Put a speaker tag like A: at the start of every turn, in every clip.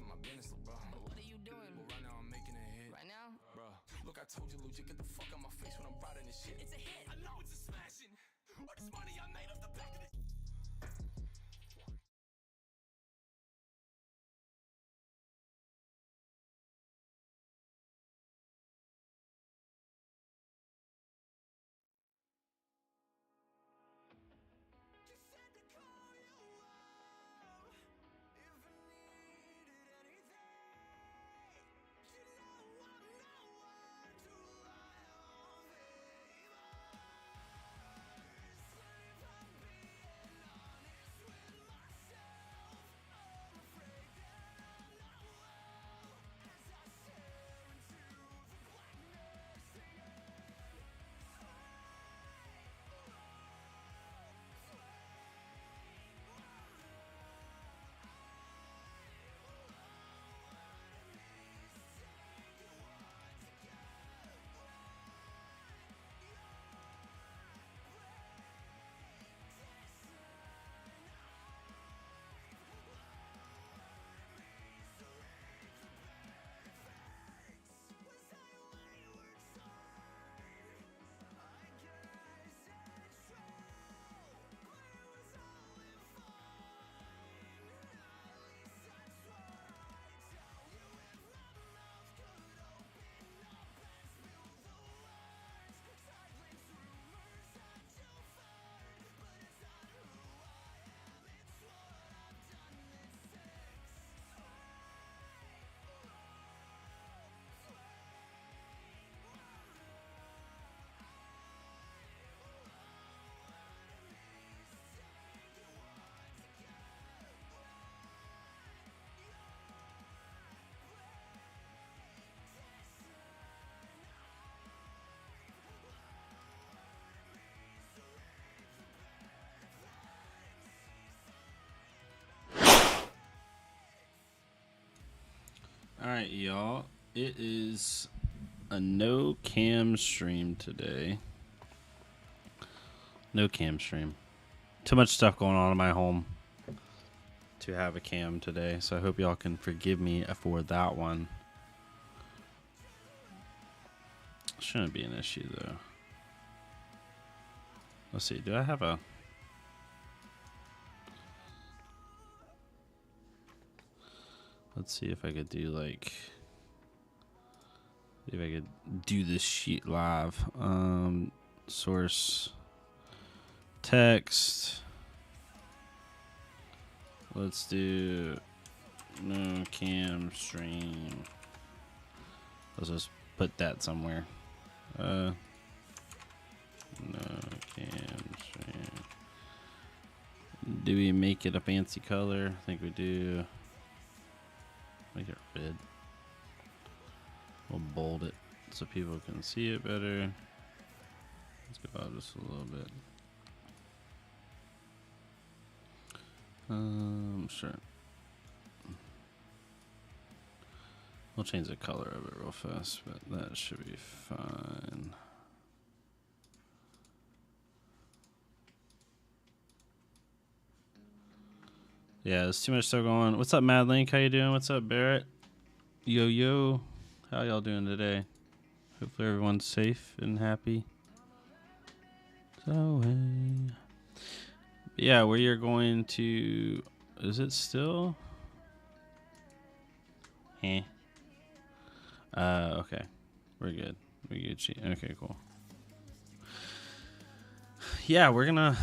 A: to my business, bro.
B: What are you doing?
A: Well, right now I'm making a hit.
B: Right now?
A: Bro, look, I told you, Luigi, get the fuck out my face when I'm riding this shit.
B: It's a hit.
A: I know it's a smashing. All this money I made off the back of this. Just had to call you up if I needed anything. You know I'm no one to rely on, baby. If I'm being honest with myself, I'm afraid that I'm not well as I stare into the blackness singing.
C: Alright, y'all. It is a no cam stream today. No cam stream. Too much stuff going on in my home to have a cam today, so I hope y'all can forgive me for that one. Shouldn't be an issue though. Let's see, do I have a... Let's see if I could do like... If I could do this sheet live. Source text. Let's do no cam stream. Let's just put that somewhere. No cam stream. Do we make it a fancy color? I think we do. Make it red. We'll bold it so people can see it better. Let's go out just a little bit. Sure. We'll change the color of it real fast, but that should be fine. Yeah, there's too much stuff going on. What's up, Mad Link? How you doing? What's up, Barrett? Yo, yo. How y'all doing today? Hopefully everyone's safe and happy. So, yeah, where you're going to... Is it still? Okay. We're good. We good. Okay, cool. Yeah, we're gonna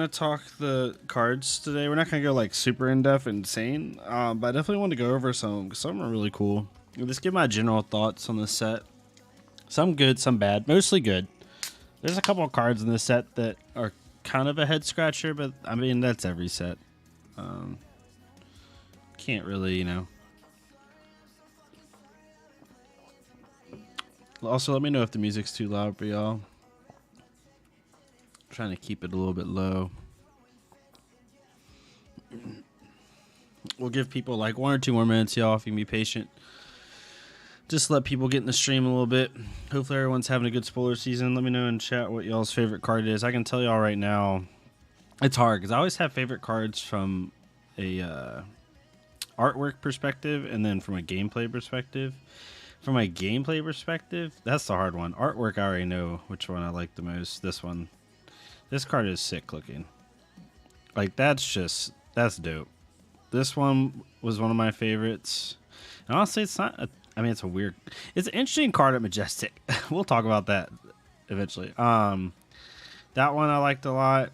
C: talk the cards today. We're not gonna go like super in depth and insane, but I definitely want to go over some are really cool. Just give my general thoughts on the set. Some good, some bad. Mostly good. There's a couple of cards in this set that are kind of a head scratcher, but I mean that's every set. Can't really, Also, let me know if the music's too loud for y'all. Trying to keep it a little bit low. We'll give people like 1 or 2 more minutes, y'all, if you can be patient. Just let people get in the stream a little bit. Hopefully everyone's having a good spoiler season. Let me know in chat what y'all's favorite card is. I can tell y'all right now, it's hard because I always have favorite cards from a artwork perspective and then from a gameplay perspective. From a gameplay perspective, that's the hard one. Artwork, I already know which one I like the most. This one. This card is sick looking. Like, that's dope. This one was one of my favorites. And honestly, it's not, it's a weird, it's an interesting card at Majestic. We'll talk about that eventually. That one I liked a lot.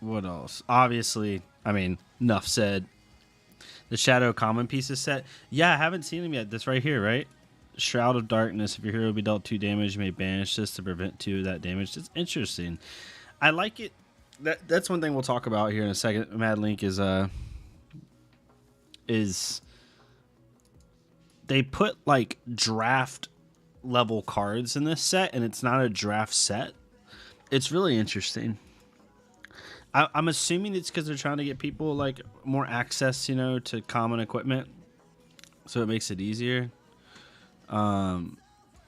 C: What else? Obviously, enough said. The Shadow Common Pieces set. Yeah, I haven't seen them yet. This right here, right? Shroud of Darkness. If your hero be dealt 2 damage, you may banish this to prevent 2 of that damage. It's interesting. I like it. That's one thing we'll talk about here in a second. Mad Link is they put like draft level cards in this set, and it's not a draft set. It's really interesting. I'm assuming it's because they're trying to get people like more access, to common equipment, so it makes it easier. I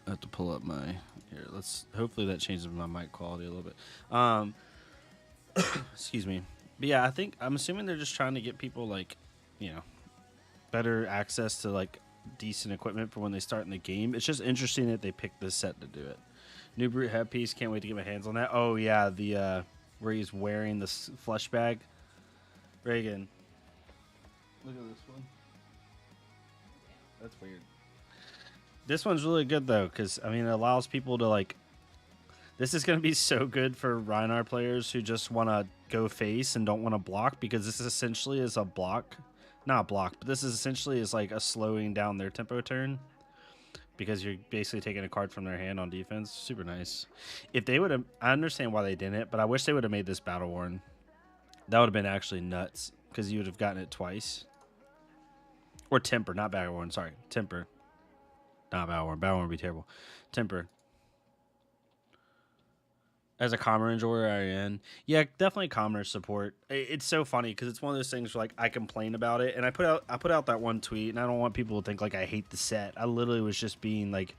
C: have to pull up my here. Hopefully that changes my mic quality a little bit. Excuse me. But yeah, I'm assuming they're just trying to get people like, better access to like decent equipment for when they start in the game. It's just interesting that they picked this set to do it. New Brute headpiece. Can't wait to get my hands on that. Oh yeah, the where he's wearing this flesh bag. Reagan, look at this one. That's weird. This one's really good though, because it allows people to like. This is going to be so good for Rhinar players who just want to go face and don't want to block, because this essentially is a block, not a block, but this is essentially is like a slowing down their tempo turn, because you're basically taking a card from their hand on defense. Super nice. If they would have, I understand why they didn't, but I wish they would have made this battle worn. That would have been actually nuts, because you would have gotten it twice. Or temper, not battle worn. Sorry, temper. Not battle worn. Battle worn would be terrible. Temper. As a commoner enjoyer, IN. Yeah, definitely commoner support. It's so funny because it's one of those things where like I complain about it, and I put out that one tweet, and I don't want people to think like I hate the set. I literally was just being like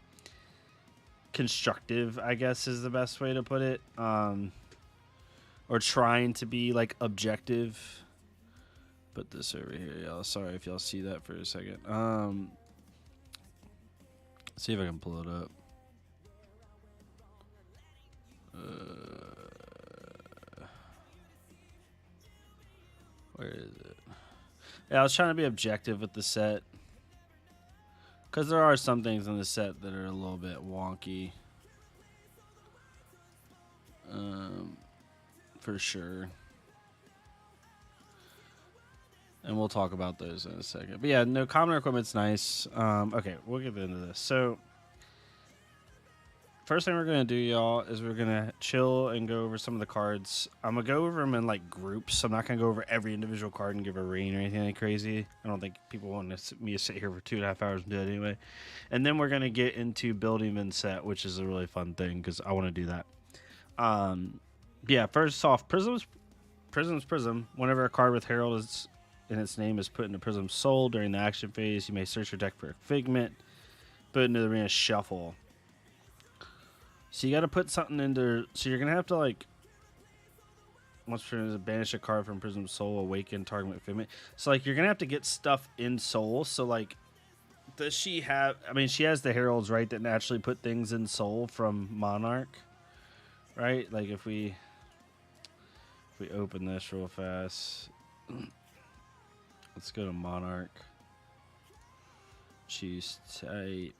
C: constructive, I guess is the best way to put it, or trying to be like objective. Put this over here, y'all. Sorry if y'all see that for a second. See if I can pull it up. Where is it? Yeah, I was trying to be objective with the set, because there are some things in the set that are a little bit wonky, for sure. And we'll talk about those in a second. But yeah, no, common equipment's nice. Okay, we'll get into this. So first thing we're going to do, y'all, is we're going to chill and go over some of the cards. I'm going to go over them in, like, groups. I'm not going to go over every individual card and give a rating or anything like crazy. I don't think people want me to sit here for 2.5 hours and do it anyway. And then we're going to get into building the set, which is a really fun thing because I want to do that. Yeah, first off, Prism's Prism. Whenever a card with Herald is in its name is put into Prism's Soul during the action phase, you may search your deck for a Figment, put it into the arena, shuffle. So you got to put something into. So you're gonna have to like. Once per turn, banish a card from Prism's Soul, awaken target Figment. So like you're gonna have to get stuff in Soul. So like, does she have? She has the Heralds, right, that naturally put things in Soul from Monarch, right? Like if we open this real fast, let's go to Monarch. Choose type,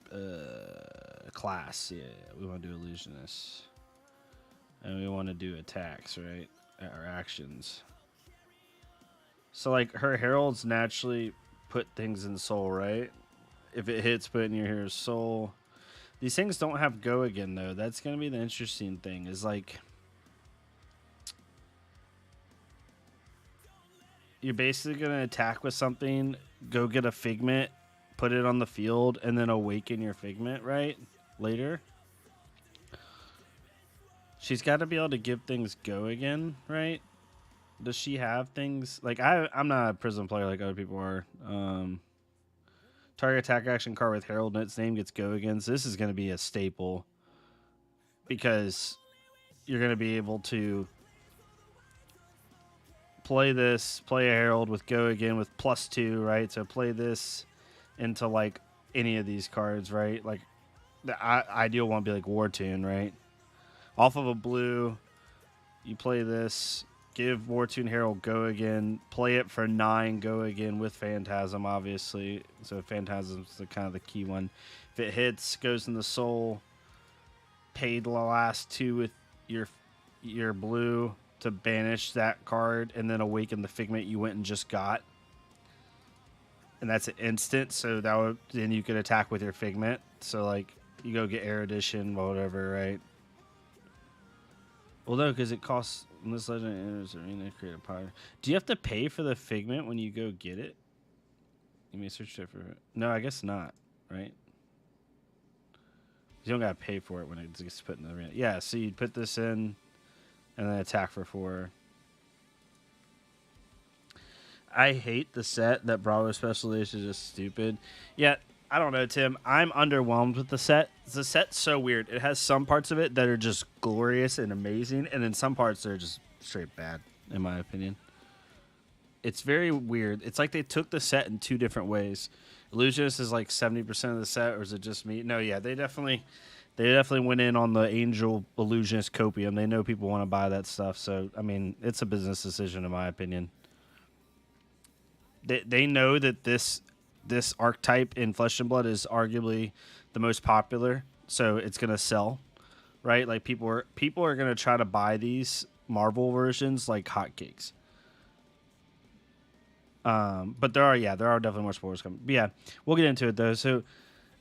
C: class. Yeah, we want to do illusionist, and we want to do attacks, right? Or actions. So like her heralds naturally put things in Soul, right? If it hits, put it in your hero's Soul. These things don't have go again though. That's gonna be the interesting thing. Is like you're basically gonna attack with something, go get a Figment, put it on the field, and then awaken your Figment, right? Later. She's got to be able to give things go again, right? Does she have things... Like, I'm not a Prism player like other people are. Target attack action card with Herald in its name gets go again. So this is going to be a staple. Because you're going to be able to play this, play a Herald with go again with +2, right? So play this into like any of these cards, right? Like the ideal one would be like War Tune, right? Off of a blue, you play this, give War Tune Herald go again, play it for 9, go again with Phantasm, obviously. So Phantasm's the kind of the key one. If it hits, goes in the soul, pay the last 2 with your blue to banish that card, and then awaken the Figment you went and just got. And that's an instant, so that would then you could attack with your Figment. So like you go get Erudition, whatever, right? Well, no, because it costs when this legend enters the arena, create a power. Do you have to pay for the Figment when you go get it? You may search it for it. No, I guess not, right? You don't gotta pay for it when it gets put in the arena. Yeah, so you'd put this in and then attack for 4. I hate the set. That Bravo Special Edition is just stupid. Yeah, I don't know, Tim. I'm underwhelmed with the set. The set's so weird. It has some parts of it that are just glorious and amazing, and then some parts that are just straight bad, in my opinion. It's very weird. It's like they took the set in 2 different ways. Illusionist is like 70% of the set, or is it just me? No, yeah, they definitely went in on the Angel Illusionist copium. They know people want to buy that stuff, so I mean, it's a business decision, in my opinion. They know that this archetype in Flesh and Blood is arguably the most popular, so it's gonna sell, right? Like people are gonna try to buy these Marvel versions like hotcakes. But there are definitely more spoilers coming. But yeah, we'll get into it though. So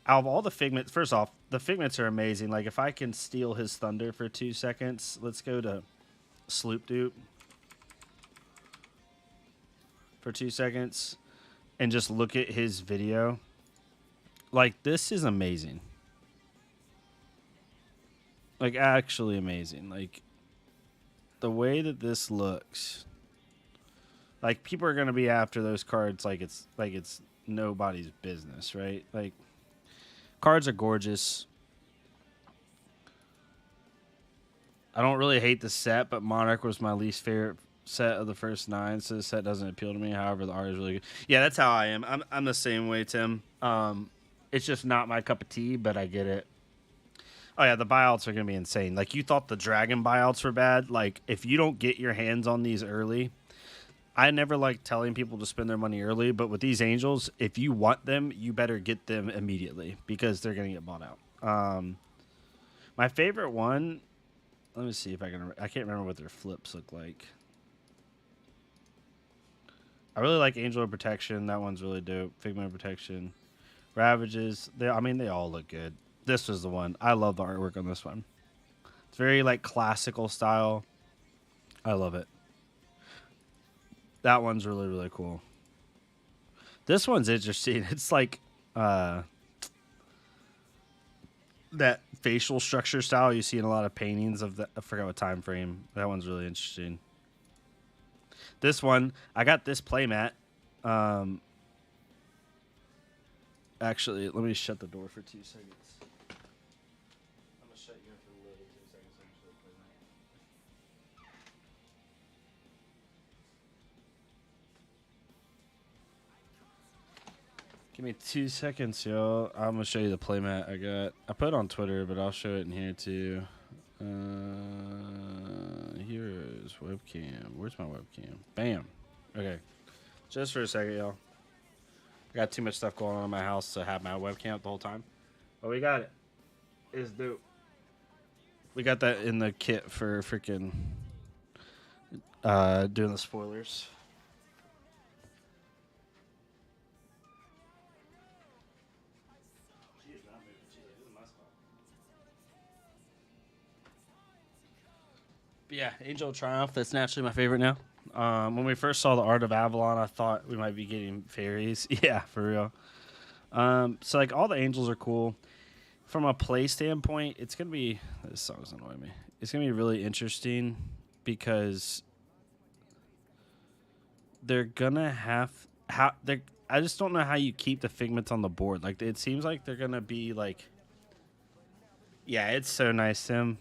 C: out of all the Figments, first off, the Figments are amazing. Like if I can steal his thunder for 2 seconds, let's go to Sloop Dupe for 2 seconds and just look at his video. Like this is amazing. Like actually amazing. Like the way that this looks. Like people are gonna be after those cards like it's nobody's business, right? Like cards are gorgeous. I don't really hate the set, but Monarch was my least favorite set of the first 9, so the set doesn't appeal to me. However, the art is really good. Yeah, that's how I am. I'm the same way, Tim. It's just not my cup of tea, but I get it. Oh yeah, the buyouts are gonna be insane. Like you thought the dragon buyouts were bad. Like if you don't get your hands on these early, I never like telling people to spend their money early, but with these angels, if you want them, you better get them immediately because they're gonna get bought out. My favorite one. Let me see if I can. I can't remember what their flips look like. I really like Angel of Protection. That one's really dope. Figment of Protection. Ravages. They all look good. This was the one. I love the artwork on this one. It's very like classical style. I love it. That one's really, really cool. This one's interesting. It's like that facial structure style you see in a lot of paintings of the. I forgot what time frame. That one's really interesting. This one, I got this playmat. Actually, let me shut the door for 2 seconds. I'm gonna shut you in for literally 2 seconds. Give me 2 seconds, y'all. I'm gonna show you the playmat I got. I put it on Twitter, but I'll show it in here too. Here is webcam. Where's my webcam? Bam. Okay. Just for a second, y'all. I got too much stuff going on in my house to have my webcam up the whole time. But we got it. It's dope. We got that in the kit for freaking doing the spoilers. But yeah, Angel of Triumph, that's naturally my favorite now. When we first saw the Art of Avalon, I thought we might be getting fairies. Yeah, for real. So, like, all the angels are cool. From a play standpoint, it's going to be... This song's annoying me. It's going to be really interesting because they're going to have... I just don't know how you keep the Figments on the board. Like, it seems like they're going to be, like... Yeah, it's so nice, Tim.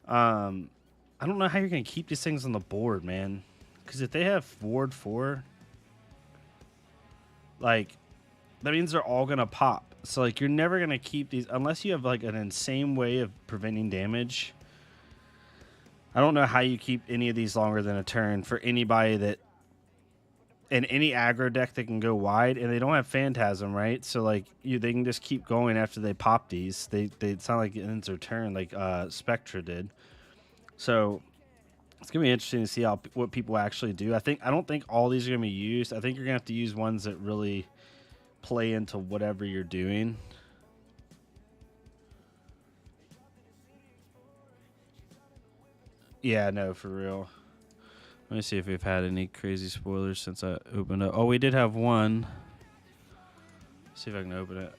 C: I don't know how you're going to keep these things on the board, man. Because if they have Ward 4, like, that means they're all going to pop. So, like, you're never going to keep these unless you have, like, an insane way of preventing damage. I don't know how you keep any of these longer than a turn for anybody that in any aggro deck that can go wide, and they don't have Phantasm, right? So, like, they can just keep going after they pop these. It's not like it ends their turn like Spectra did. So, it's gonna be interesting to see what people actually do. I don't think all these are gonna be used. I think you're gonna have to use ones that really play into whatever you're doing. Yeah, no, for real. Let me see if we've had any crazy spoilers since I opened up. Oh, we did have one. Let's see if I can open it.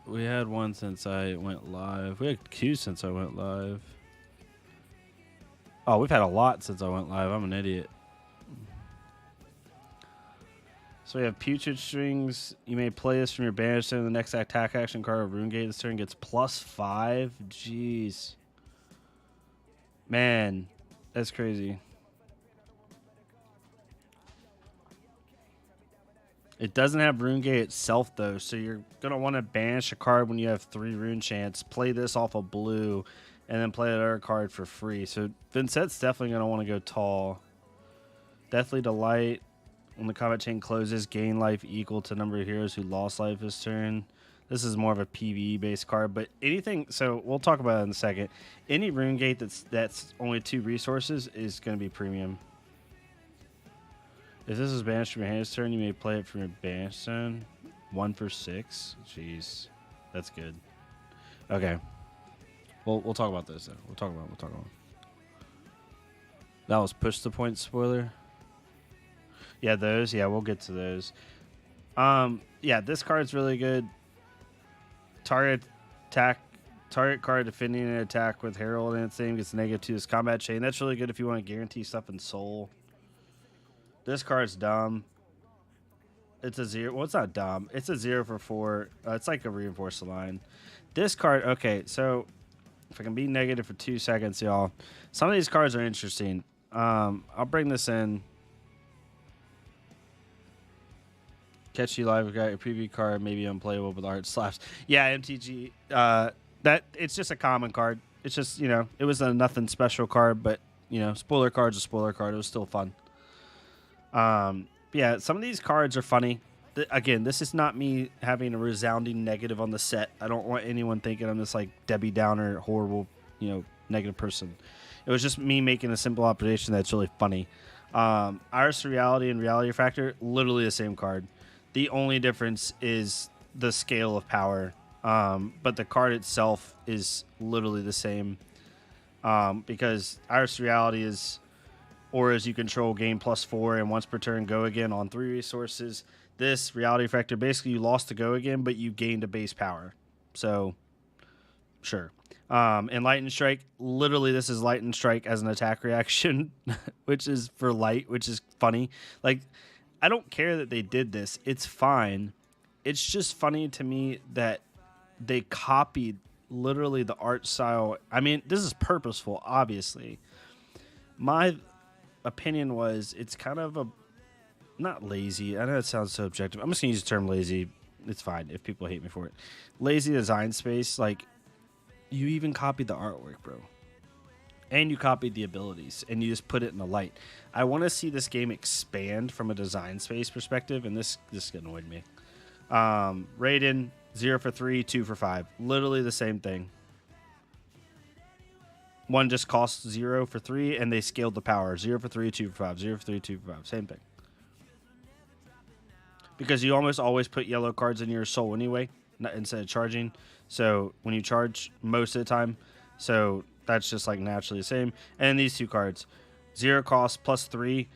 C: We had one since I went live. We had Q since I went live. Oh, we've had a lot since I went live. I'm an idiot. So we have Putrid Strings. You may play this from your banish turn. The next attack action card of RuneGate this turn gets +5. Jeez. Man, that's crazy. It doesn't have RuneGate itself, though, so you're going to want to banish a card when you have 3 Rune Chants, play this off of blue, and then play another card for free. So Vincent's definitely going to want to go tall. Deathly Delight. When the combat chain closes, gain life equal to number of heroes who lost life this turn. This is more of a PvE-based card, but anything... So we'll talk about it in a second. Any RuneGate that's only 2 resources is going to be premium. If this is banished from your hand's turn, you may play it from your banish zone. 1 for 6. Jeez. That's good. Okay. We'll talk about this then. We'll talk about it. That was push the point spoiler. Yeah, those. Yeah, we'll get to those. Yeah, this card's really good. Target card defending an attack with Herald in its name gets -2 to this combat chain. That's really good if you want to guarantee stuff in Soul. This card's dumb. It's a 0. Well, it's not dumb. It's a 0 for 4. It's like a reinforced line. This card, okay, so if I can be negative for 2 seconds, y'all. Some of these cards are interesting. I'll bring this in. Catch you live. We got your preview card, maybe unplayable, but art slaps. Yeah, MTG. That it's just a common card. It's just, it was a nothing special card, but spoiler card's a spoiler card. It was still fun. Yeah, some of these cards are funny. Again, this is not me having a resounding negative on the set. I don't want anyone thinking I'm this like Debbie Downer, horrible, negative person. It was just me making a simple observation that's really funny. Iris Reality and Reality Factor, literally the same card. The only difference is the scale of power. But the card itself is literally the same. Because Iris Reality is auras you control gain +4 and once per turn go again on 3 resources. This Reality Factor, basically you lost to go again, but you gained a base power. So, sure. And Lightning Strike, literally this is Lightning Strike as an attack reaction, which is for light, which is funny. Like, I don't care that they did this. It's fine. It's just funny to me that they copied literally the art style. I mean, this is purposeful, obviously. My opinion was it's kind of a... Not lazy. I know it sounds so objective. I'm just going to use the term lazy. It's fine if people hate me for it. Lazy design space. Like, you even copied the artwork, bro. And you copied the abilities, and you just put it in the light. I want to see this game expand from a design space perspective, and this annoyed me. Raiden, 0 for 3, 2 for 5. Literally the same thing. One just costs 0 for 3, and they scaled the power. 0 for 3, 2 for 5. 0 for 3, 2 for 5. Same thing. Because you almost always put yellow cards in your soul anyway, instead of charging. So when you charge most of the time, so that's just like naturally the same. And these 2 cards, 0 cost +3,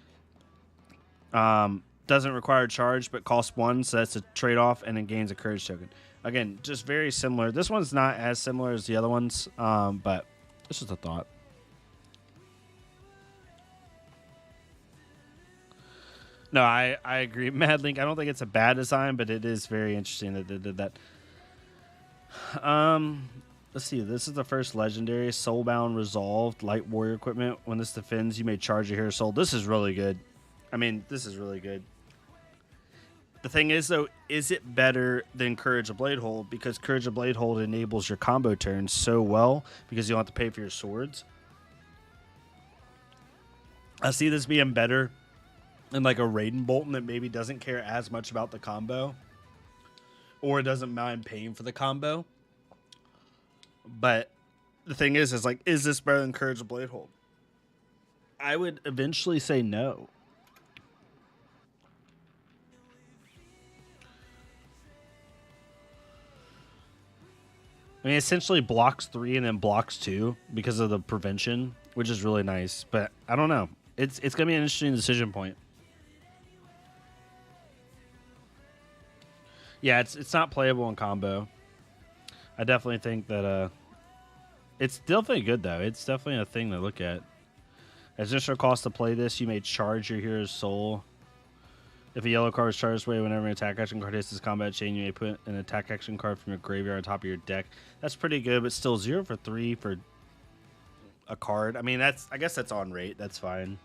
C: doesn't require a charge but costs 1, so that's a trade-off, and it gains a courage token. Again, just very similar. This one's not as similar as the other ones, but it's just a thought. No, I agree. Mad Link, I don't think it's a bad design, but it is very interesting that they did that. Let's see. This is the first legendary Soulbound Resolved Light Warrior equipment. When this defends, you may charge your hero soul. This is really good. I mean, this is really good. The thing is, though, is it better than Courage of Bladehold? Because Courage of Bladehold enables your combo turns so well because you don't have to pay for your swords. I see this being better than like a Raiden Bolton that maybe doesn't care as much about the combo or doesn't mind paying for the combo. But the thing is like, is this better than Courage of Bladehold? I would eventually say no. I mean, essentially blocks 3 and then blocks 2 because of the prevention, which is really nice. But I don't know. It's gonna be an interesting decision point. Yeah, it's not playable in combo. I definitely think that it's definitely good though. It's definitely a thing to look at. As initial cost to play this, you may charge your hero's soul. If a yellow card is charged away whenever an attack action card hits this combat chain, you may put an attack action card from your graveyard on top of your deck. That's pretty good, but still 0 for 3 for a card. I mean, I guess that's on rate. That's fine.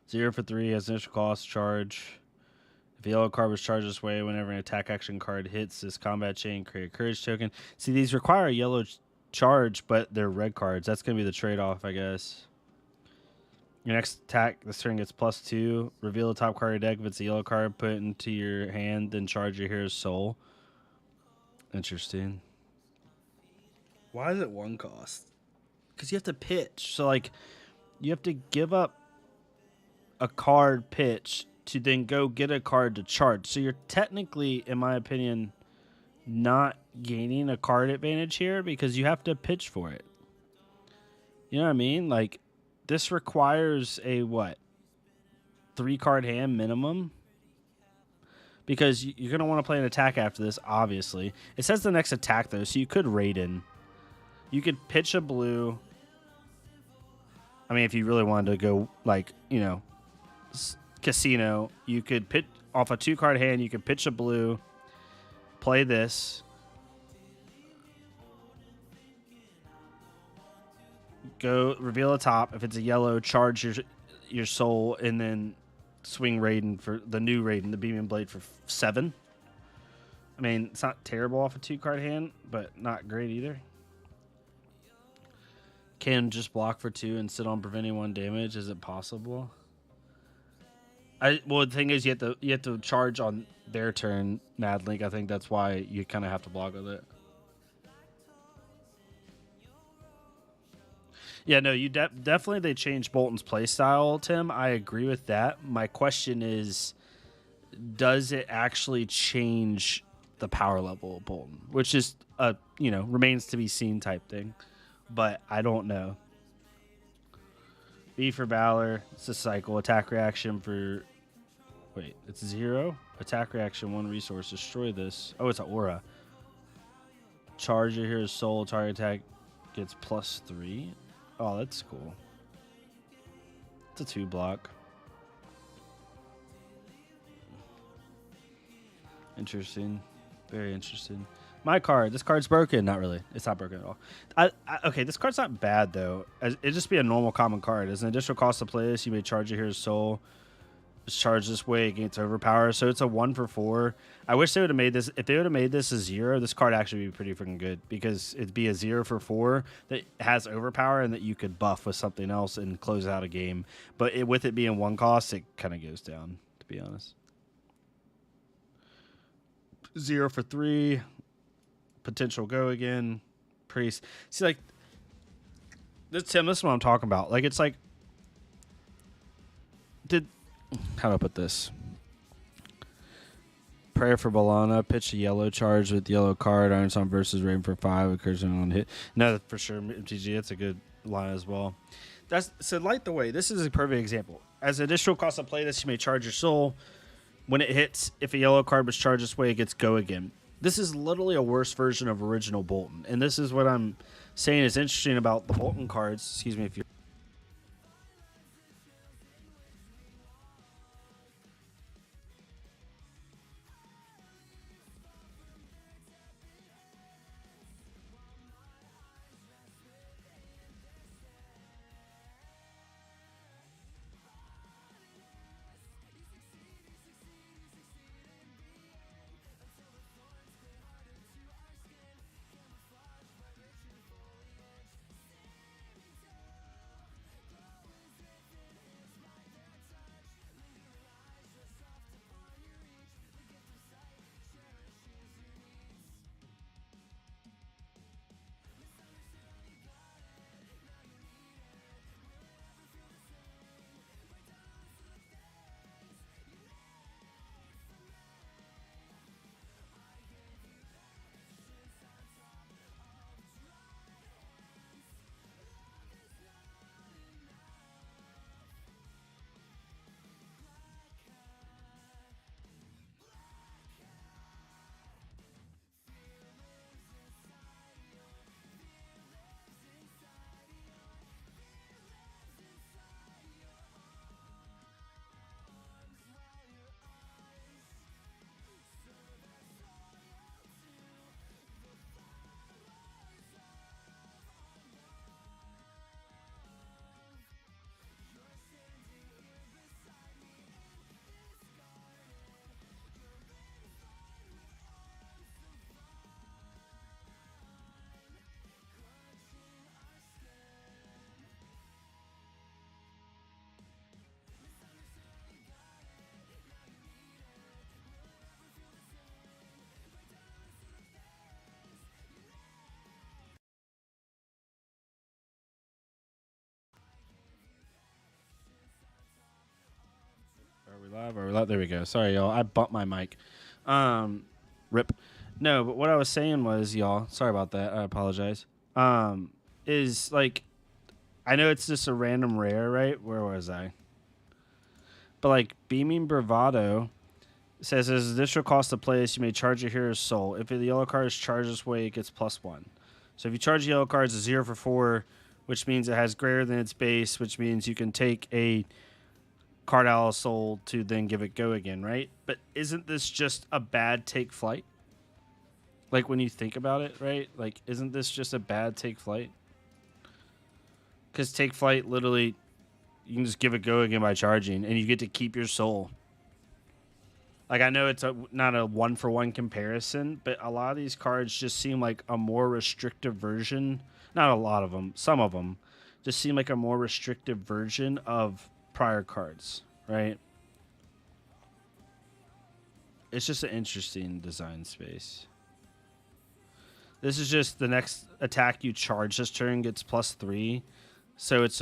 C: 0 for 3 as initial cost charge. If a yellow card was charged this way, whenever an attack action card hits this combat chain, create a courage token. See, these require a yellow charge, but they're red cards. That's going to be the trade-off, I guess. Your next attack this turn gets +2. Reveal the top card of your deck. If it's a yellow card, put it into your hand, then charge your hero's soul. Interesting. Why is it 1 cost? Because you have to pitch. So, like, you have to give up a card pitch to then go get a card to charge. So you're technically, in my opinion, not gaining a card advantage here because you have to pitch for it. You know what I mean? Like, this requires a, what, 3-card hand minimum? Because you're going to want to play an attack after this, obviously. It says the next attack, though, so you could Raiden. You could pitch a blue. I mean, if you really wanted to go, like, you know, casino, you could pitch off a 2-card hand. You could pitch a blue, play this, go reveal a top. If it's a yellow, charge your soul, and then swing Raiden for the new Raiden, the Beaming Blade for 7. I mean, it's not terrible off a 2-card hand, but not great either. Can just block for 2 and sit on preventing 1 damage. Is it possible? Well, the thing is, you have to charge on their turn, Mad Link. I think that's why you kind of have to block with it. Yeah, no, you definitely they changed Bolton's playstyle, Tim. I agree with that. My question is, does it actually change the power level of Bolton? Which is a remains to be seen type thing, but I don't know. B for Valor. It's a cycle. Attack reaction for. Wait, it's 0. Attack reaction, 1 resource. Destroy this. Oh, it's an aura. Charge your hero's soul. Target attack gets +3. Oh, that's cool. It's a 2 block. Interesting. Very interesting. My card. This card's broken. Not really. It's not broken at all. Okay, this card's not bad, though. It'd just be a normal common card. As an additional cost to play this, you may charge your hero's soul. It's charged this way against overpower. So it's a 1 for 4. I wish they would have made this. If they would have made this a 0, this card actually would be pretty freaking good because it'd be a 0 for 4 that has overpower and that you could buff with something else and close out a game. But with it being 1 cost, it kind of goes down, to be honest. 0 for 3. Potential go again. Priest. See, like, Tim, this is what I'm talking about. Like, it's like, how do I put this? Prayer for Bologna. Pitch a yellow charge with yellow card. Iron Song versus Raven for 5. Occurs on hit. No, for sure. MTG, that's a good line as well. So Light the Way. This is a perfect example. As an additional cost to play this, you may charge your soul. When it hits, if a yellow card was charged this way, it gets go again. This is literally a worse version of original Bolton. And this is what I'm saying is interesting about the Bolton cards. Excuse me if you're live? There we go. Sorry, y'all. I bumped my mic. Rip. No, but what I was saying was, y'all. Sorry about that. I apologize. Is like, I know it's just a random rare, right? Where was I? But like, Beaming Bravado says as additional cost to play this, you may charge your hero's soul. If the yellow card is charged this way, it gets +1. So if you charge yellow cards, it's 0 for 4, which means it has greater than its base, which means you can take a card out of soul to then give it go again, right? But isn't this just a bad take flight? Like when you think about it, right? Like, isn't this just a bad take flight? Because take flight, literally, you can just give it go again by charging, and you get to keep your soul. Like, I know it's not a one-for-one comparison, but a lot of these cards just seem like a more restrictive version. Not a lot of them. Some of them just seem like a more restrictive version of prior cards, right? It's just an interesting design space. This is just the next attack you charge this turn gets +3. So it's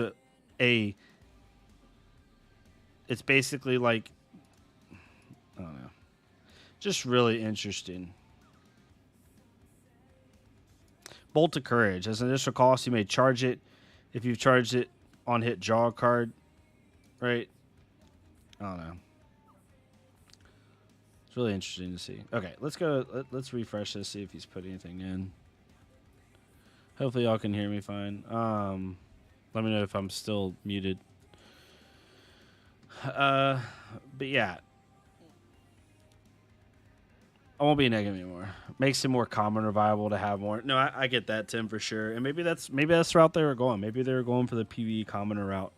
C: it's basically like, I don't know. Just really interesting. Bolt of Courage. As an initial cost, you may charge it. If you've charged it on hit, draw a card. Right? I don't know. It's really interesting to see. Okay, let's go. Let's refresh this, see if he's put anything in. Hopefully y'all can hear me fine. Let me know if I'm still muted. But yeah. I won't be negative anymore. Makes it more common or viable to have more. No, I get that, Tim, for sure. And maybe that's the route they were going. Maybe they were going for the PvE commoner route,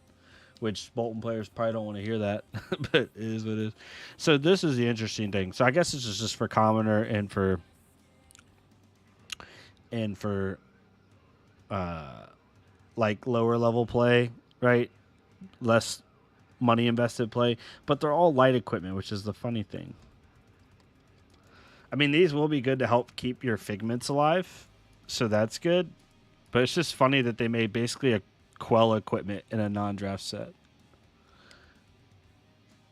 C: which Bolton players probably don't want to hear that, but it is what it is. So this is the interesting thing. So I guess this is just for commoner and for like lower level play, right? Less money invested play, but they're all light equipment, which is the funny thing. I mean, these will be good to help keep your figments alive, so that's good. But it's just funny that they made basically a Quell equipment in a non-draft set.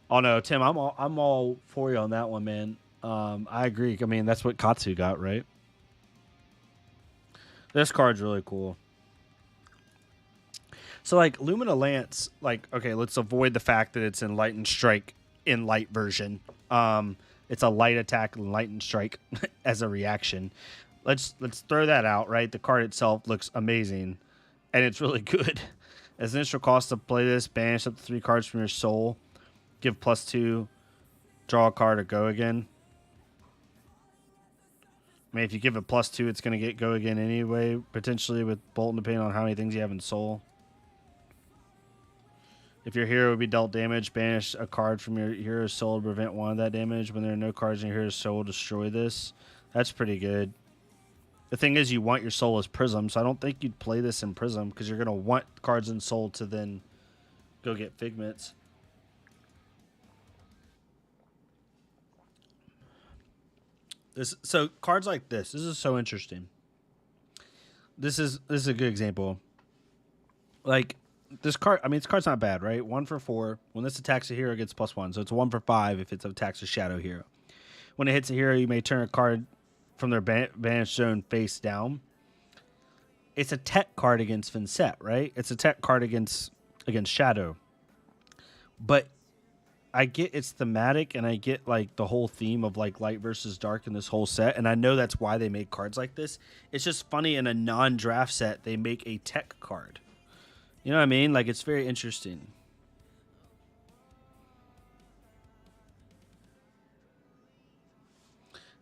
C: Oh no, Tim, I'm all for you on that one, man. I agree. I mean, that's what Katsu got, right? This card's really cool. So like Lumina Lance, like, okay, let's avoid the fact that it's in Light and Strike in light version. It's a light attack and light and strike as a reaction. Let's throw that out, right? The card itself looks amazing, and it's really good. As an initial cost to play this, banish up to 3 cards from your soul, give +2, draw a card, or go again. I mean, if you give it +2, it's going to get go again anyway, potentially with Bolton, depending on how many things you have in soul. If your hero would be dealt damage, banish a card from your hero's soul to prevent 1 of that damage. When there are no cards in your hero's soul, destroy this. That's pretty good. The thing is, you want your soul as Prism, so I don't think you'd play this in Prism because you're going to want cards in soul to then go get figments. So cards like this is so interesting. This is a good example. Like, this card, I mean, this card's not bad, right? 1 for 4. When this attacks a hero, it gets +1. So it's 1 for 5 if it attacks a shadow hero. When it hits a hero, you may turn a card from their banished zone face down. It's a tech card against Vincent, right? It's a tech card against Shadow. But I get it's thematic, and I get like the whole theme of like light versus dark in this whole set, and I know that's why they make cards like this. It's just funny in a non-draft set they make a tech card. You know what I mean? Like, it's very interesting.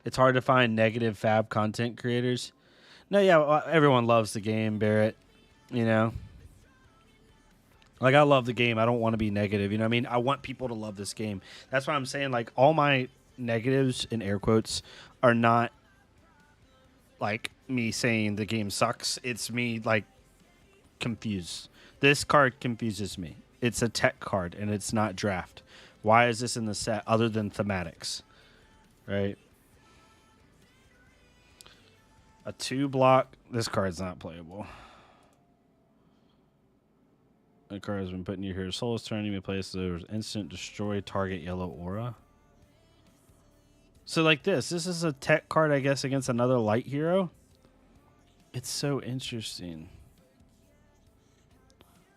C: It's hard to find negative fab content creators. No, yeah, well, everyone loves the game, Barrett. You know? Like, I love the game. I don't want to be negative. You know what I mean? I want people to love this game. That's why I'm saying, like, all my negatives, in air quotes, are not, like, me saying the game sucks. It's me, like, confused. This card confuses me. It's a tech card, and it's not draft. Why is this in the set other than thematics? Right? A 2-block. This card's not playable. A card has been put in your hero's soul's turn. You may place the instant destroy target yellow aura. So like this is a tech card, I guess, against another light hero. It's so interesting.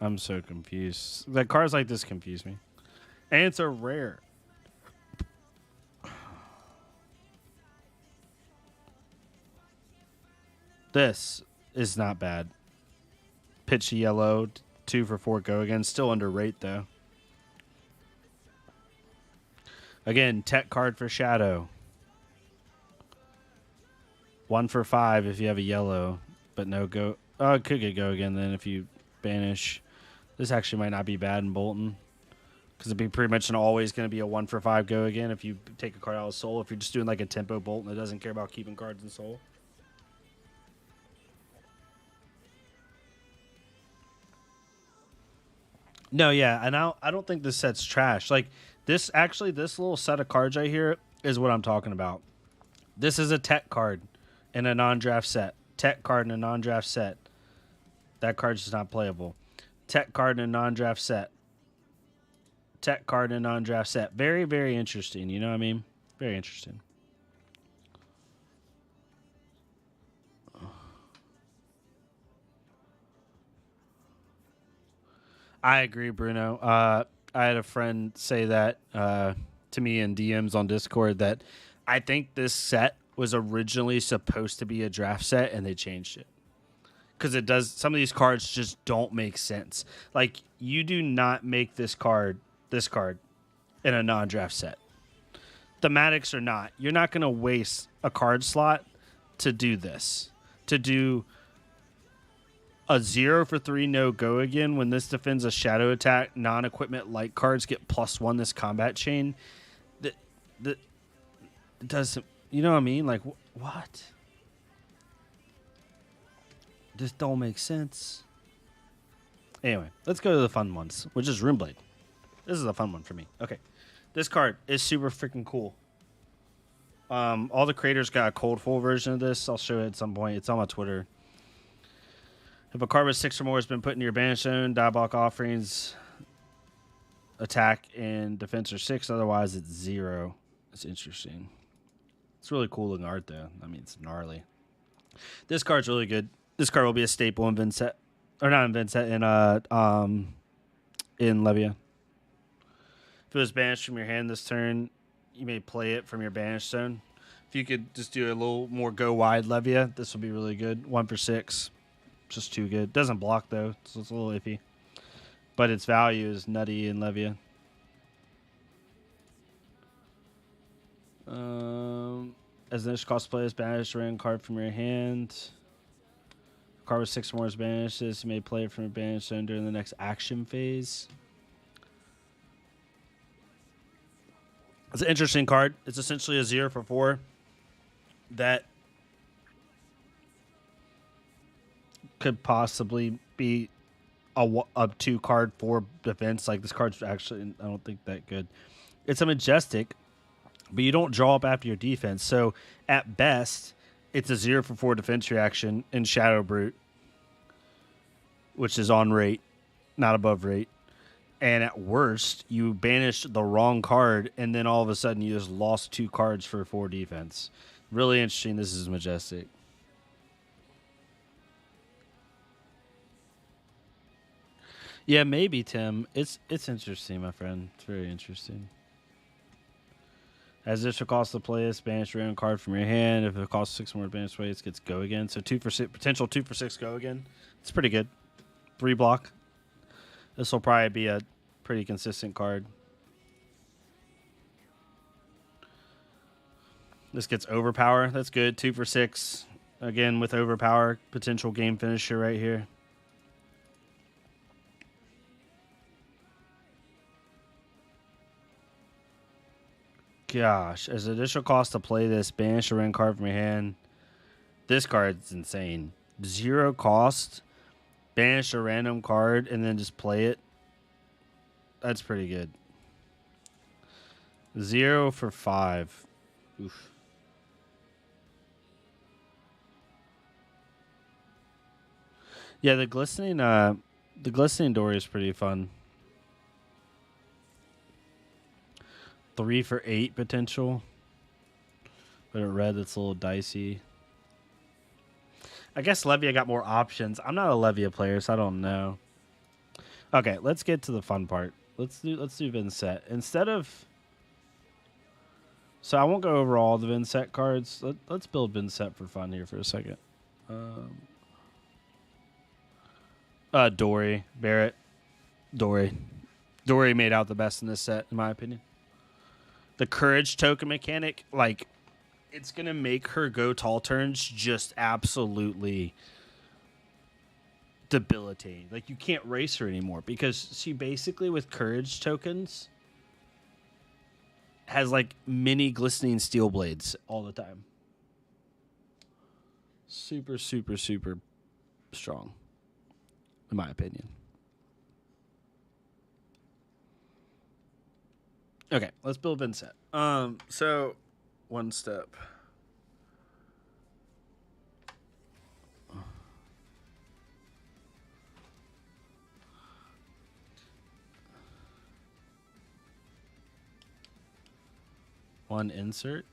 C: I'm so confused. Like cards like this confuse me. And it's a rare. This is not bad. Pitchy yellow, 2 for 4 go again. Still under rate though. Again, tech card for Shadow. 1 for 5 if you have a yellow, but no go. Oh, it could get go again then if you banish. This actually might not be bad in Bolton. Because it'd be pretty much always going to be a 1 for 5 go again if you take a card out of Soul. If you're just doing like a tempo Bolton that doesn't care about keeping cards in Soul. No, yeah, and I don't think this set's trash. Like this little set of cards right here is what I'm talking about. This is a tech card in a non-draft set. Tech card in a non-draft set. That card's just not playable. Tech card in a non-draft set. Tech card in a non-draft set. Very, very interesting. You know what I mean? Very interesting. I agree, Bruno. I had a friend say that to me in DMs on Discord that I think this set was originally supposed to be a draft set and they changed it. Because it does, some of these cards just don't make sense. Like, you do not make this card in a non-draft set. Thematics or not, you're not going to waste a card slot to do this. To do a 0 for 3 no go again when this defends a shadow attack, non-equipment light cards get +1 this combat chain. That does, you know what I mean? Like, what? This don't make sense. Anyway, let's go to the fun ones, which is Runeblade. This is a fun one for me. Okay. This card is super freaking cool. All the creators got a cold full version of this. I'll show it at some point. It's on my Twitter. If a card with 6 or more has been put in your banish zone, Diabolic Offerings, attack and defense are 6. Otherwise, it's 0. It's interesting. It's really cool looking art, though. I mean, it's gnarly. This card's really good. This card will be a staple in Vincent, or not in Vincent, in Levia. If it was banished from your hand this turn, you may play it from your banish zone. If you could just do a little more go wide Levia, this will be really good. 1 for 6. Just too good. Doesn't block, though, so it's a little iffy. But its value is nutty in Levia. As an initial cost play, is banished a random card from your hand. A card with 6 or more is banished. You may play it from your banish zone during the next action phase. It's an interesting card. It's essentially a 0 for 4 that could possibly be a 2 card for defense. Like, this card's actually, I don't think that good. It's a Majestic, but you don't draw up after your defense. So at best, it's a 0 for 4 defense reaction in Shadow Brute, which is on rate, not above rate. And at worst, you banished the wrong card, and then all of a sudden you just lost 2 cards for 4 defense. Really interesting. This is Majestic. Yeah, maybe, Tim. It's interesting, my friend. It's very interesting. As this will cost the play, banish a random card from your hand. If it costs 6 more banish ways, it gets go again. So 2 for 6, potential 2 for 6 go again. It's pretty good. 3 block. This will probably be a pretty consistent card. This gets overpower. That's good. 2 for 6. Again, with overpower, potential game finisher right here. Gosh, as additional cost to play this, banish a random card from your hand. This card's insane. 0 cost, banish a random card, and then just play it. That's pretty good. 0 for 5. Oof. Yeah, the glistening The glistening door is pretty fun. 3 for 8 potential. But a red that's a little dicey. I guess Levia got more options. I'm not a Levia player, so I don't know. Okay, let's get to the fun part. Let's do Vinset. Instead of... So I won't go over all the Vinset cards. Let's build Vinset for fun here for a second. Dory. Barrett. Dory. Dory made out the best in this set, in my opinion. The Courage token mechanic, like, it's going to make her go tall turns just absolutely debilitating. Like, you can't race her anymore because she basically, with Courage tokens, has, like, mini glistening steel blades all the time. Super, super, super strong, in my opinion. Okay, let's build Vinset. So, one step. One insert.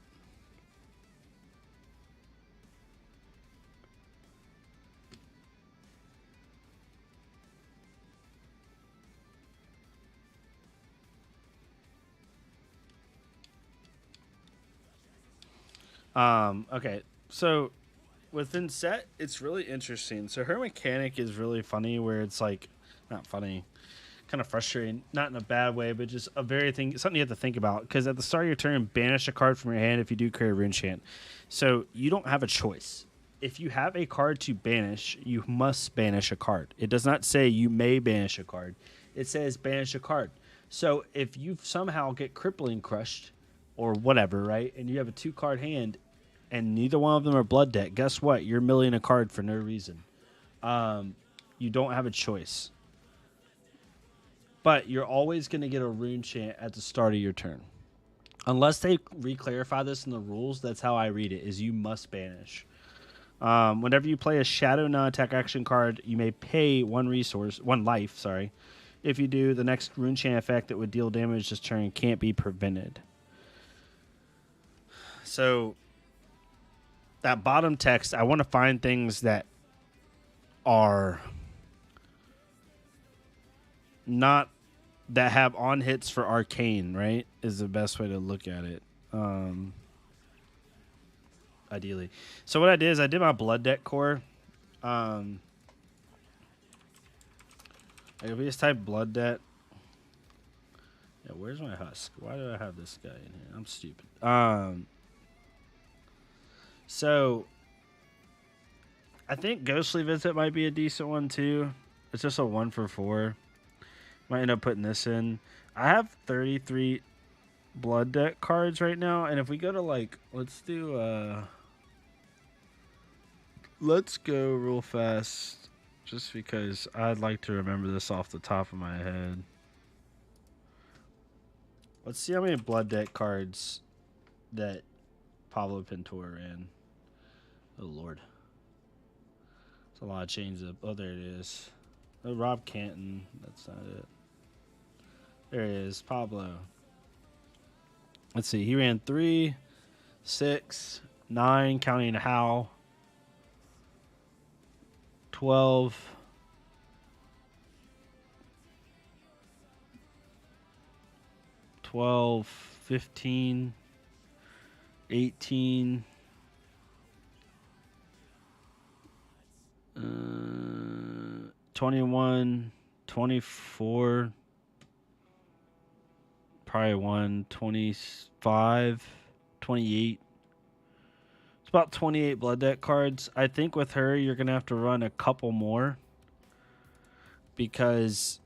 C: Okay, so within set, it's really interesting. So her mechanic is really funny, where it's like, not funny, kind of frustrating, not in a bad way, but just something you have to think about. Because at the start of your turn, banish a card from your hand if you do create a rune chant. So you don't have a choice. If you have a card to banish, you must banish a card. It does not say you may banish a card. It says banish a card. So if you somehow get crippling crushed or whatever, right, and you have a 2-card hand, and neither one of them are blood debt, guess what? You're milling a card for no reason. You don't have a choice. But you're always going to get a rune chant at the start of your turn. Unless they re-clarify this in the rules, that's how I read it, is you must banish. Whenever you play a shadow non-attack action card, you may pay one life. If you do, the next rune chant effect that would deal damage this turn can't be prevented. So that bottom text, I want to find things that are not, that have on hits for arcane, right? Is the best way to look at it. Ideally. So what I did is I did my blood deck core. If we just type blood debt. Yeah, where's my husk? Why do I have this guy in here? I'm stupid. So I think Ghostly Visit might be a decent one too. It's just a 1 for 4. Might end up putting this in. I have 33 blood debt cards right now, and if we go to, like, let's go real fast, just because I'd like to remember this off the top of my head. Let's see how many blood debt cards that Pablo Pintor ran. Oh, Lord. It's a lot of changes up. Oh, there it is. Oh, Rob Canton. That's not it. There it is. Pablo. Let's see. He ran 3, 6, 9, counting Howe. 12. 12, 15, 18, 21, 24, probably 1, 25, 28. It's about 28 blood debt cards. I think with her, you're going to have to run a couple more because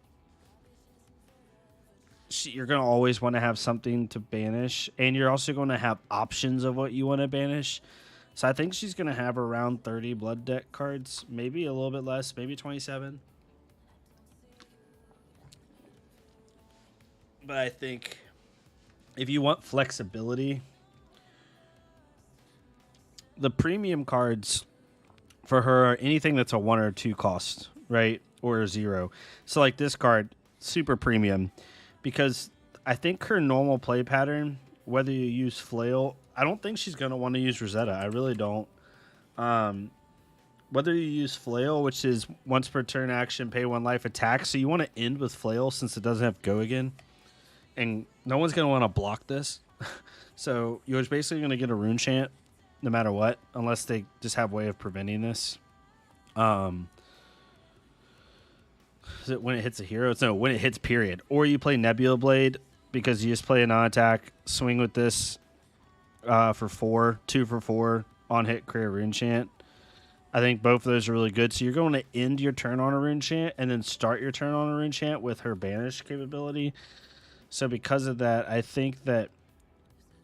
C: you're going to always want to have something to banish, and you're also going to have options of what you want to banish. So I think she's going to have around 30 blood debt cards, maybe a little bit less, maybe 27. But I think if you want flexibility, the premium cards for her are anything that's a 1 or 2 cost, right? or a 0. So like this card, super premium, because I think her normal play pattern, whether you use Flail, I don't think she's going to want to use Rosetta. I really don't. Whether you use Flail, which is once per turn action, pay 1 life attack, so you want to end with Flail since it doesn't have Go again. And no one's going to want to block this. So you're basically going to get a Rune Chant no matter what, unless they just have a way of preventing this. Is it when it hits a hero? It's no, when it hits period. Or you play Nebula Blade because you just play a non-attack, swing with this for 4, 2 for 4, on hit, create a Rune Chant. I think both of those are really good. So you're going to end your turn on a Rune Chant and then start your turn on a Rune Chant with her banish capability. So because of that, I think that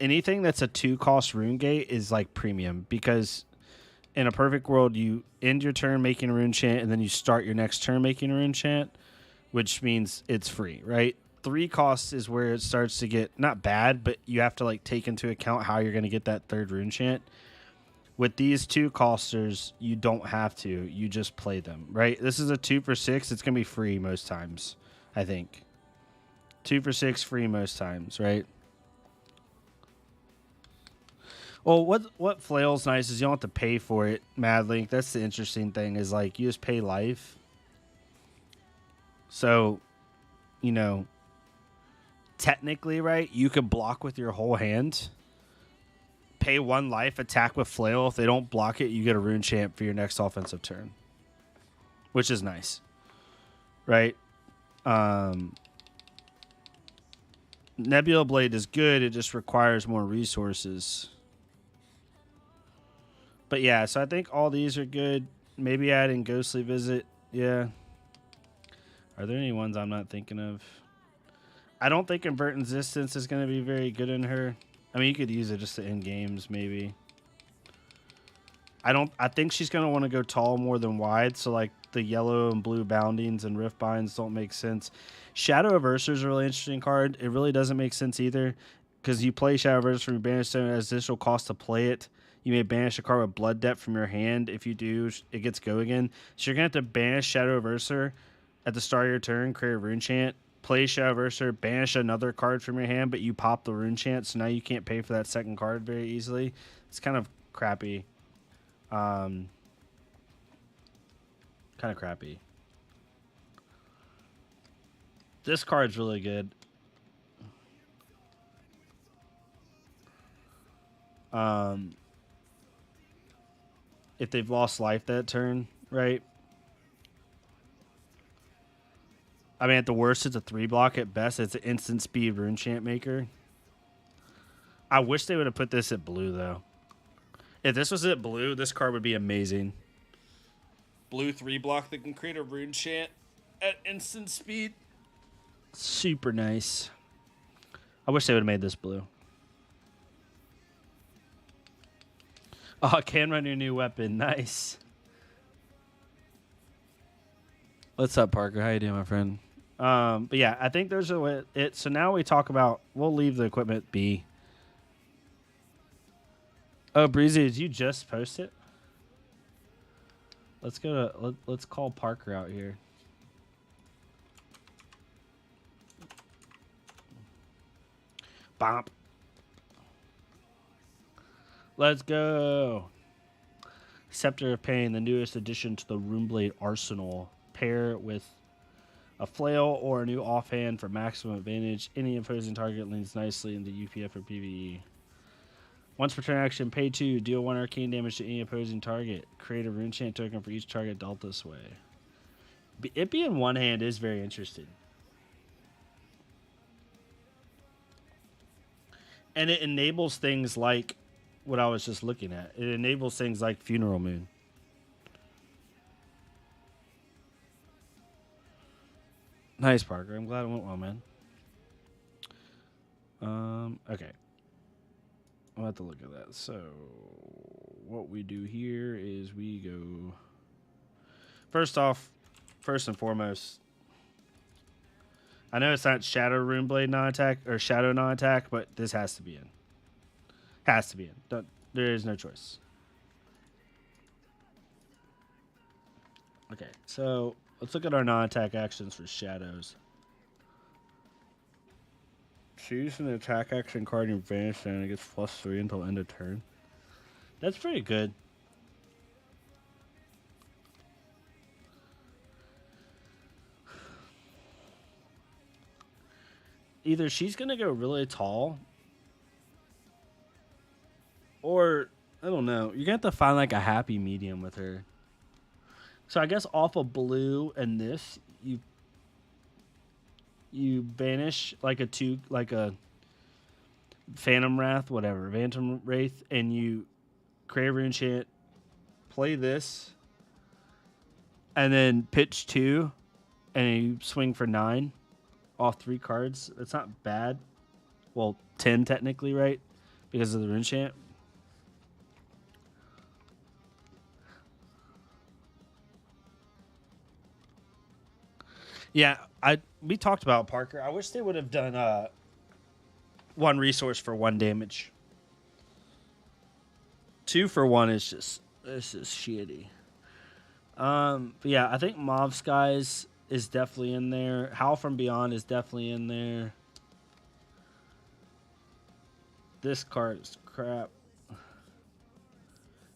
C: anything that's a 2-cost Rune Gate is like premium, because in a perfect world, you end your turn making a Rune Chant and then you start your next turn making a Rune Chant, which means it's free, right? 3 costs is where it starts to get not bad, but you have to like take into account how you're going to get that third Rune Chant. With these 2 costers, you don't have to. You just play them, right? This is a 2 for 6. It's going to be free most times, I think. 2 for 6 free most times, right? Well, what Flail's nice is you don't have to pay for it, Mad Link. That's the interesting thing, is like you just pay life. So, you know, technically, right, you could block with your whole hand. Pay 1 life, attack with Flail. If they don't block it, you get a Rune Chant for your next offensive turn, which is nice, right? Nebula Blade is good. It just requires more resources. But yeah, so I think all these are good. Maybe add in Ghostly Visit. Yeah. Are there any ones I'm not thinking of? I don't think Invert Resistance is going to be very good in her. I mean, you could use it just to end games, maybe. I think she's going to want to go tall more than wide, so like the yellow and blue boundings and rift binds don't make sense. Shadow Averser is a really interesting card. It really doesn't make sense either, because you play Shadow Averser from your banish zone as additional cost to play it. You may banish a card with Blood Depth from your hand. If you do, it gets Go again. So you're going to have to banish Shadow Averser at the start of your turn, create a Rune Chant, play Shadow Averser, banish another card from your hand, but you pop the Rune Chant, so now you can't pay for that second card very easily. It's kind of crappy. Kind of crappy. This card's really good. If they've lost life that turn, right? I mean, at the worst, it's a 3-block. At best, it's an instant speed Rune Chant maker. I wish they would have put this at blue, though. If this was at blue, this card would be amazing. Blue 3-block that can create a Rune Chant at instant speed. Super nice. I wish they would have made this blue. Oh, I can run your new weapon. Nice. What's up, Parker? How you doing, my friend? But yeah, I think those are it. So now we talk about, we'll leave the equipment be. Oh, Breezy, did you just post it? Let's go to, let's call Parker out here. Bomp. Let's go. Scepter of Pain, the newest addition to the Runeblade arsenal. Pair with a flail or a new offhand for maximum advantage. Any opposing target leans nicely into UPF or PvE. Once per turn action, pay 2. Deal 1 arcane damage to any opposing target. Create a Rune Chant token for each target dealt this way. It being one hand is very interesting. And it enables things like what I was just looking at. It enables things like Funeral Moon. Nice, Parker. I'm glad it went well, man. Okay. I'll have to look at that. So, what we do here is we go... First and foremost, I know it's not Shadow Runeblade non-attack, or Shadow non-attack, but this has to be in. Has to be in. There is no choice. Okay, so Let's look at our non-attack actions for shadows. Choose an attack action card in your vanish and it gets +3 until end of turn. That's pretty good. Either she's gonna go really tall, or I don't know. You're gonna have to find like a happy medium with her. So I guess off of blue and this, you banish like a Phantom Wrath, whatever, Phantom Wraith, and you create a rune chant, play this, and then pitch 2, and you swing for 9 off 3 cards. That's not bad. Well, 10 technically, right? Because of the rune chant. Yeah, we talked about Parker. I wish they would have done 1 resource for 1 damage. 2 for 1 is just shitty. But yeah, I think Mauve Skies is definitely in there. Howl from Beyond is definitely in there. This card is crap.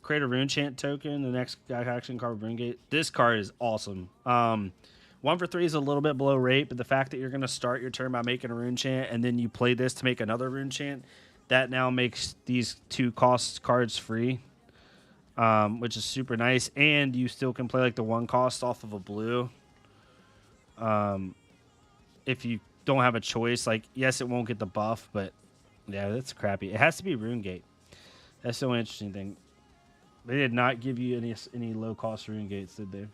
C: Create a rune chant token. The next action card, Rune Gate. This card is awesome. 1 for 3 is a little bit below rate, but the fact that you're going to start your turn by making a rune chant and then you play this to make another rune chant, that now makes these 2 cost cards free, which is super nice. And you still can play like the 1 cost off of a blue. If you don't have a choice, like, yes, it won't get the buff, but yeah, that's crappy. It has to be Rune Gate. That's the interesting thing. They did not give you any low cost Rune Gates, did they?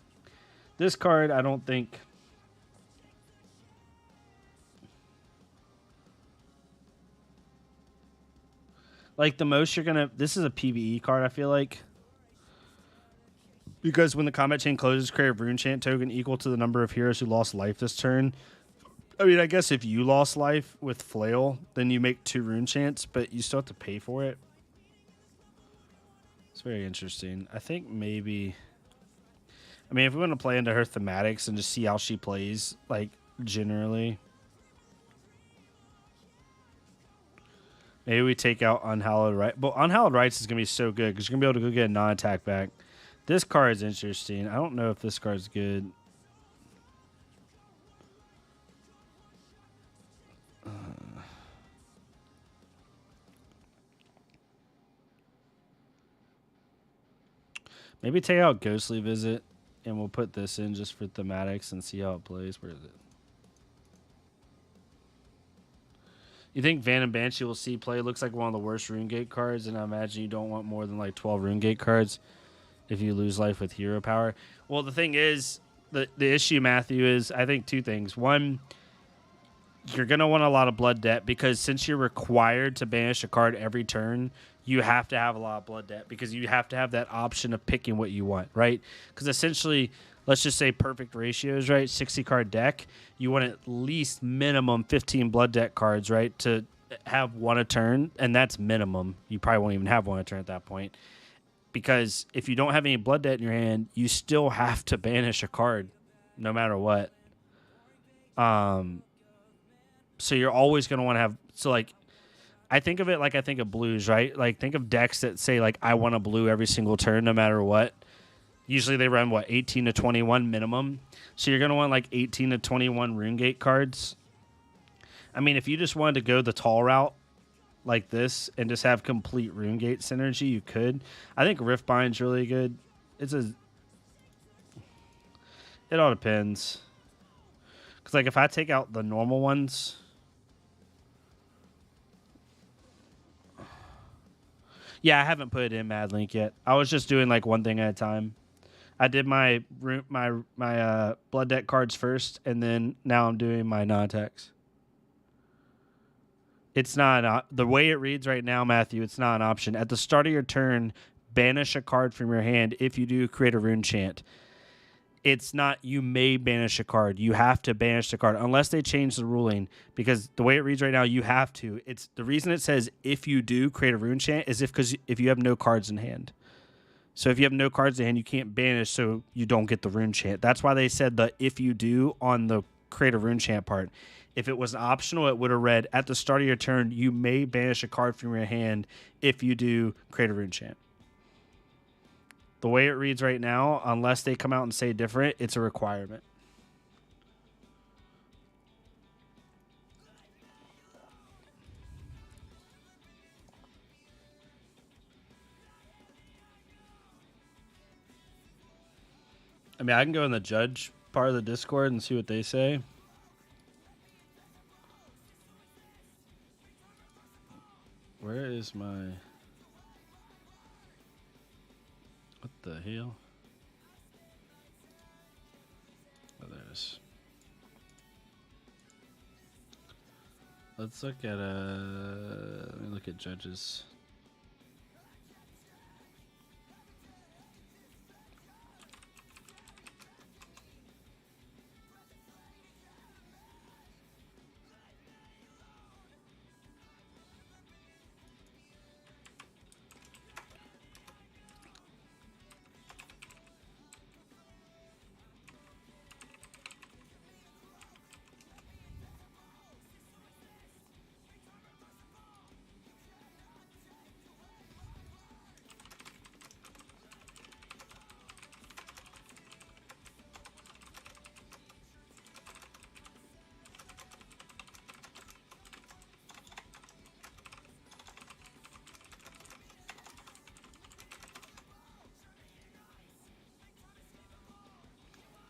C: This card, I don't think. Like, the most you're gonna. This is a PvE card, I feel like. Because when the combat chain closes, create a rune chant token equal to the number of heroes who lost life this turn. I mean, I guess if you lost life with Flail, then you make 2 rune chants, but you still have to pay for it. It's very interesting. I think maybe. I mean, if we want to play into her thematics and just see how she plays, like, generally. Maybe we take out Unhallowed Rites. But Unhallowed Rites is going to be so good because you're going to be able to go get a non-attack back. This card is interesting. I don't know if this card's good. Maybe take out Ghostly Visit, and we'll put this in just for thematics and see how it plays. Where is it? You think Phantom Banshee will see play? It looks like one of the worst Rune Gate cards, and I imagine you don't want more than like 12 Rune Gate cards if you lose life with hero power. Well, the thing is, the issue, Matthew, is I think 2 things. One, you're going to want a lot of blood debt because since you're required to banish a card every turn, you have to have a lot of blood debt because you have to have that option of picking what you want, right? Because essentially, let's just say perfect ratios, right? 60 card deck, you want at least minimum 15 blood debt cards, right? To have 1 a turn, and that's minimum. You probably won't even have 1 a turn at that point. Because if you don't have any blood debt in your hand, you still have to banish a card no matter what. So you're always going to want to have... So, like, I think of it like I think of blues, right? Like, think of decks that say, like, I want a blue every single turn no matter what. Usually they run, 18 to 21 minimum. So you're going to want, like, 18 to 21 Rune Gate cards. I mean, if you just wanted to go the tall route like this and just have complete Rune Gate synergy, you could. I think Riftbind's really good. It all depends. Because, like, if I take out the normal ones... Yeah, I haven't put it in Mad Link yet. I was just doing, like, one thing at a time. I did my blood debt cards first, and then now I'm doing my non-attacks. It's not the way it reads right now, Matthew. It's not an option. At the start of your turn, banish a card from your hand. If you do, create a rune chant. It's not you may banish a card. You have to banish the card unless they change the ruling. Because the way it reads right now, you have to. It's the reason it says if you do create a rune chant is because if you have no cards in hand. So if you have no cards in hand, you can't banish, so you don't get the rune chant. That's why they said the if you do on the create a rune chant part. If it was optional, it would have read at the start of your turn, you may banish a card from your hand. If you do, create a rune chant. The way it reads right now, unless they come out and say different, it's a requirement. I mean, I can go in the judge part of the Discord and see what they say. Where is my... What the hell? Oh, there it is. Let's look at let me look at judges.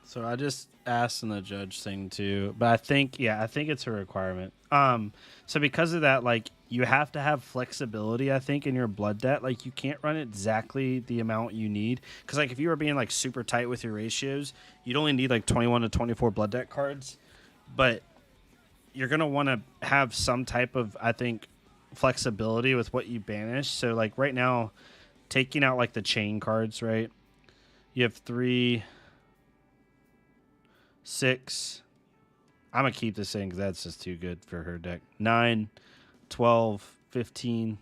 C: So I just asked in the judge thing too, but I think it's a requirement. So because of that, like you have to have flexibility. I think in your blood debt, like you can't run exactly the amount you need. Because like if you were being like super tight with your ratios, you'd only need like 21 to 24 blood debt cards, but you're gonna want to have some type of flexibility with what you banish. So like right now, taking out like the chain cards, right? You have 3. 6. I'm going to keep this in because that's just too good for her deck. 9, 12, 15,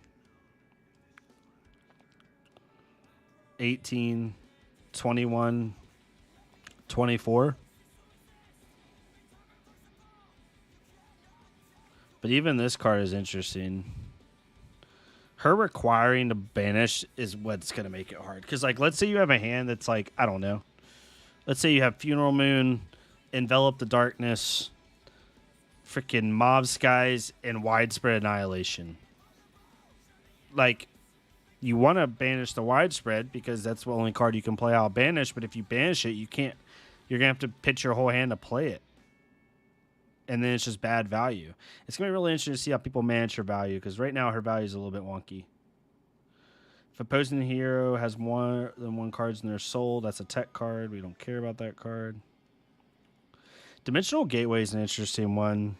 C: 18, 21, 24. But even this card is interesting. Her requiring to banish is what's going to make it hard. Because, like, let's say you have a hand that's like, I don't know. Let's say you have Funeral Moon, Envelop the Darkness, freaking Mob Skies, and Widespread Annihilation. Like, you want to banish the Widespread because that's the only card you can play out banish, but if you banish it, you can't. You're going to have to pitch your whole hand to play it. And then it's just bad value. It's going to be really interesting to see how people manage her value because right now her value is a little bit wonky. If opposing hero has more than one cards in their soul, that's a tech card. We don't care about that card. Dimensional Gateway is an interesting one.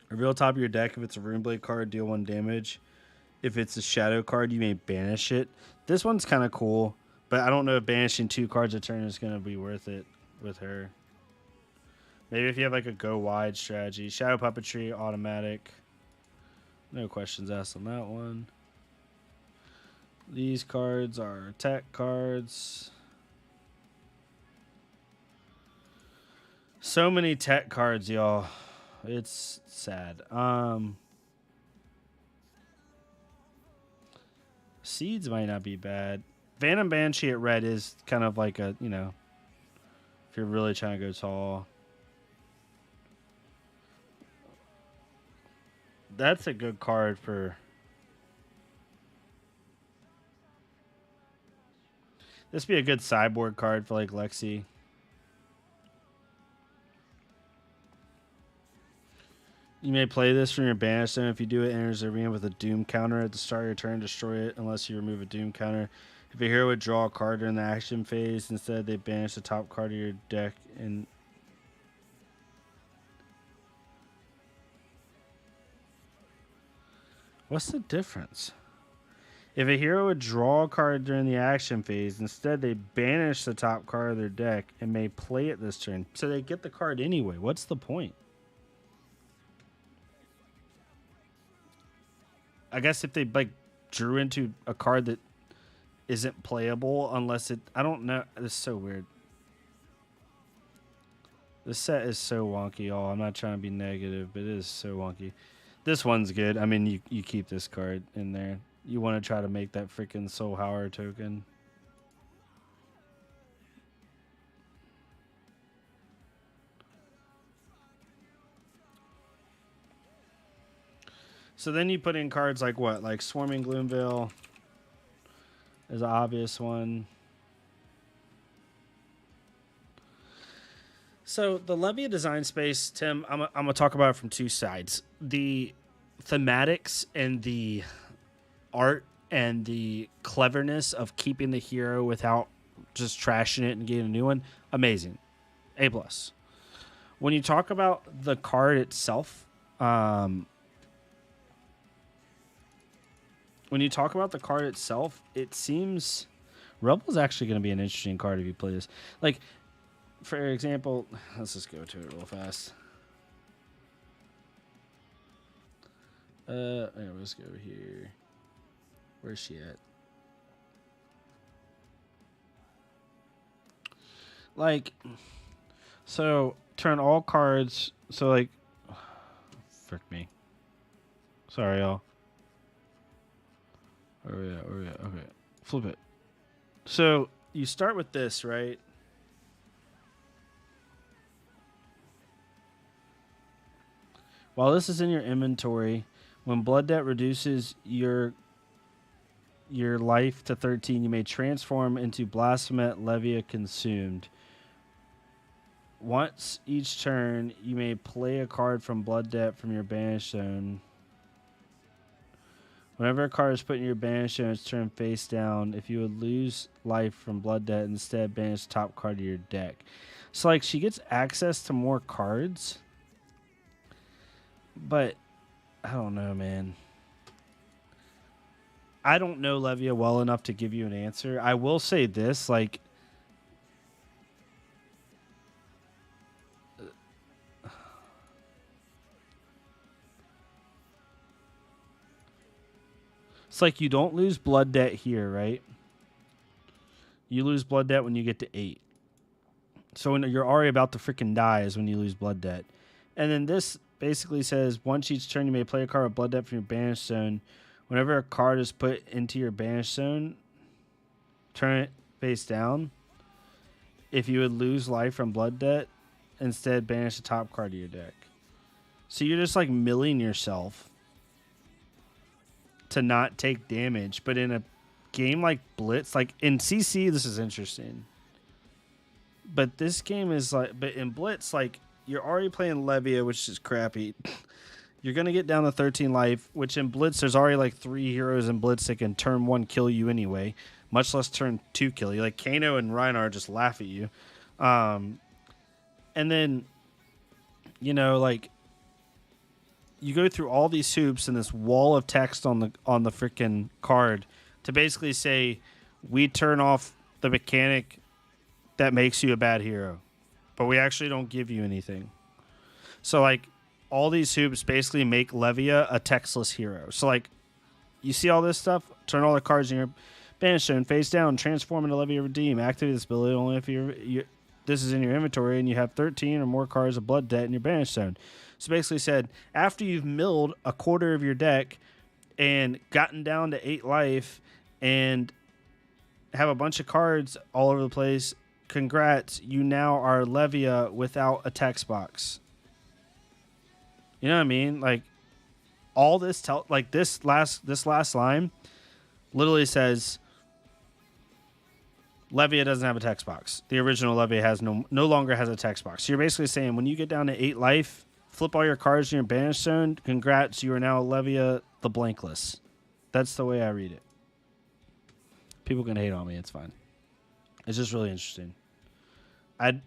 C: Reveal top of your deck if it's a Runeblade card, deal 1 damage. If it's a Shadow card, you may banish it. This one's kind of cool, but I don't know if banishing 2 cards a turn is going to be worth it with her. Maybe if you have like a go wide strategy. Shadow Puppetry, automatic. No questions asked on that one. These cards are tech cards. So many tech cards, y'all. It's sad. Seeds might not be bad. Phantom Banshee at red is kind of like a, you know, if you're really trying to go tall. That's a good card for... This would be a good sideboard card for like Lexi. You may play this from your banish zone. If you do, it enters the arena with a Doom counter at the start of your turn. Destroy it unless you remove a Doom counter. If a hero would draw a card during the action phase, instead they banish the top card of your deck. And what's the difference? If a hero would draw a card during the action phase, instead they banish the top card of their deck and may play it this turn. So they get the card anyway. What's the point? I guess if they like drew into a card that isn't playable unless it. I don't know. It's so weird. This set is so wonky, y'all. I'm not trying to be negative, but it is so wonky. This one's good. I mean, you keep this card in there. You want to try to make that freaking Soul Howler token. So then you put in cards like what? Like Swarming Gloomveil is an obvious one. So the Levia design space, Tim, I'm going to talk about it from two sides. The thematics and the art and the cleverness of keeping the hero without just trashing it and getting a new one, amazing. A+. When you talk about the card itself, it seems Rebel's actually going to be an interesting card if you play this. Like, for example, let's just go to it real fast. Let's go here. Where's she at? Like, so turn all cards. So like, frick me. Sorry, y'all. Where we at? Okay, flip it. So you start with this, right? While this is in your inventory, when Blood Debt reduces your life to 13, you may transform into Blasphemet Levia Consumed. Once each turn, you may play a card from Blood Debt from your banish zone. Whenever a card is put in your banish zone, it's turned face down. If you would lose life from Blood Debt, instead banish the top card of your deck. So, like, she gets access to more cards. But, I don't know, man. I don't know Levia well enough to give you an answer. I will say this, like... It's like you don't lose Blood Debt here, right? You lose Blood Debt when you get to 8. So when you're already about to freaking die is when you lose Blood Debt. And then this basically says, once each turn you may play a card with Blood Debt from your banish zone. Whenever a card is put into your banish zone, turn it face down. If you would lose life from Blood Debt, instead banish the top card of your deck. So you're just like milling yourself to not take damage. But in a game like Blitz, like in CC, this is interesting. But this game is like, but in Blitz, like you're already playing Levia, which is crappy. You're going to get down to 13 life, which in Blitz, there's already like 3 heroes in Blitz that can turn 1 kill you anyway, much less turn 2 kill you. Like Kano and Reinhardt just laugh at you. And then, you know, like you go through all these hoops and this wall of text on the freaking card to basically say, we turn off the mechanic that makes you a bad hero, but we actually don't give you anything. So like all these hoops basically make Levia a textless hero. So like you see all this stuff, turn all the cards in your banish zone face down, transform into Levia Redeem, activate this ability only if this is in your inventory and you have 13 or more cards of Blood Debt in your banish zone. So basically said, after you've milled a quarter of your deck and gotten down to 8 life and have a bunch of cards all over the place, congrats, you now are Levia without a text box. You know what I mean? Like all this this last line literally says Levia doesn't have a text box. The original Levia has no longer has a text box. So you're basically saying when you get down to 8 life, flip all your cards in your banish zone, congrats, you are now Levia the blankless. That's the way I read it. People can hate on me, it's fine. It's just really interesting.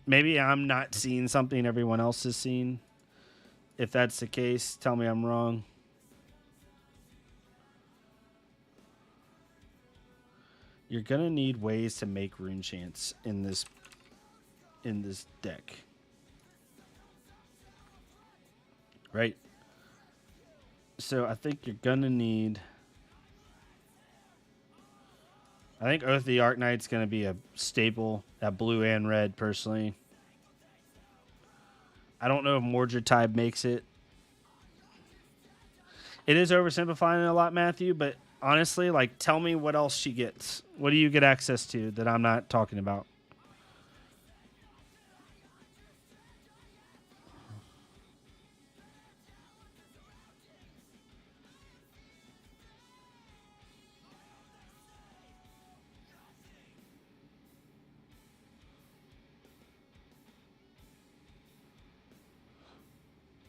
C: Maybe I'm not seeing something everyone else has seen. If that's the case, tell me I'm wrong. You're gonna need ways to make rune chants in this deck. Right? So I think you're gonna need I think Oath of the Arknight's going to be a staple at blue and red, personally. I don't know if Mordred Tide makes it. It is oversimplifying it a lot, Matthew, but honestly, like, tell me what else she gets. What do you get access to that I'm not talking about?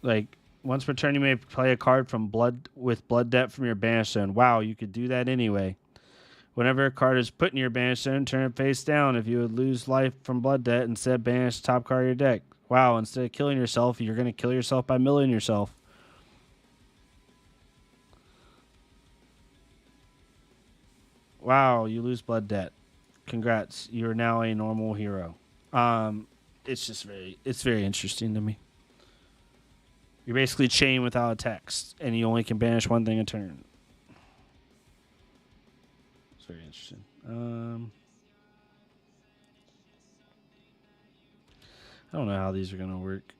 C: Like, once per turn, you may play a card from blood debt from your banish zone. Wow, you could do that anyway. Whenever a card is put in your banish zone, turn it face down. If you would lose life from blood debt, instead banish the top card of your deck. Wow, instead of killing yourself, you're going to kill yourself by milling yourself. Wow, you lose blood debt. Congrats, you are now a normal hero. It's just very interesting to me. You're basically chained without a text, and you only can banish one thing a turn. It's very interesting. I don't know how these are going to work.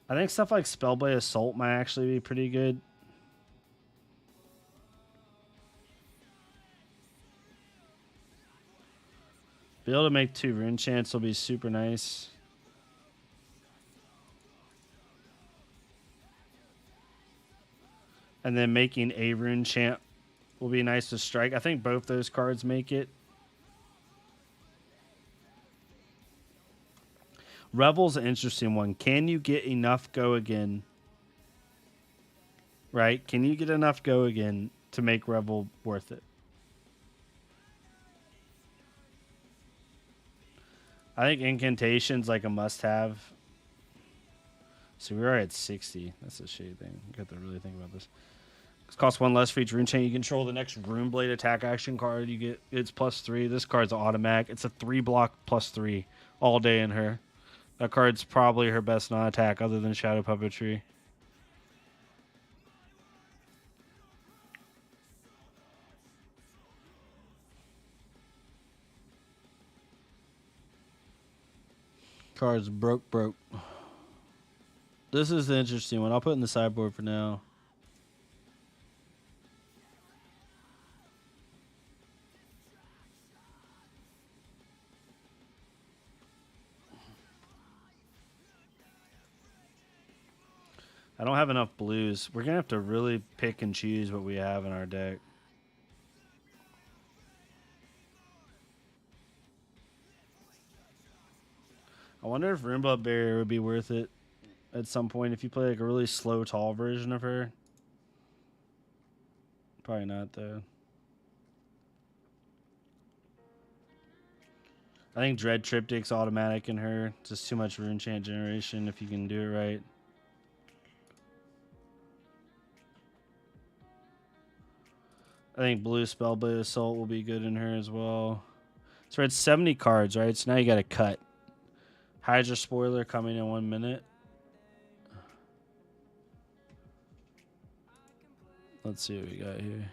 C: I think stuff like Spellblade Assault might actually be pretty good. Be able to make 2 rune chants will be super nice. And then making a rune chant will be nice to strike. I think both those cards make it. Revel's an interesting one. Can you get enough go again? Right? Can you get enough go again to make Revel worth it? I think Incantation's like a must-have. So we're at 60. That's a shitty thing. You got to really think about this. It costs 1 less for each rune chain. You control the next Rune Blade attack action card. You get it's +3. This card's an automatic. It's a 3-block +3 all day in her. That card's probably her best non-attack other than Shadow Puppetry. Card's broke. This is the interesting one. I'll put it in the sideboard for now. I don't have enough blues. We're going to have to really pick and choose what we have in our deck. I wonder if Rimba Barrier would be worth it at some point if you play like a really slow, tall version of her. Probably not, though. I think Dread Triptych's automatic in her. Just too much rune chant generation if you can do it right. I think Blue Spellblade Assault will be good in her as well. So we're at 70 cards, right? So now you got to cut. Hydra Spoiler coming in 1 minute. Let's see what we got here.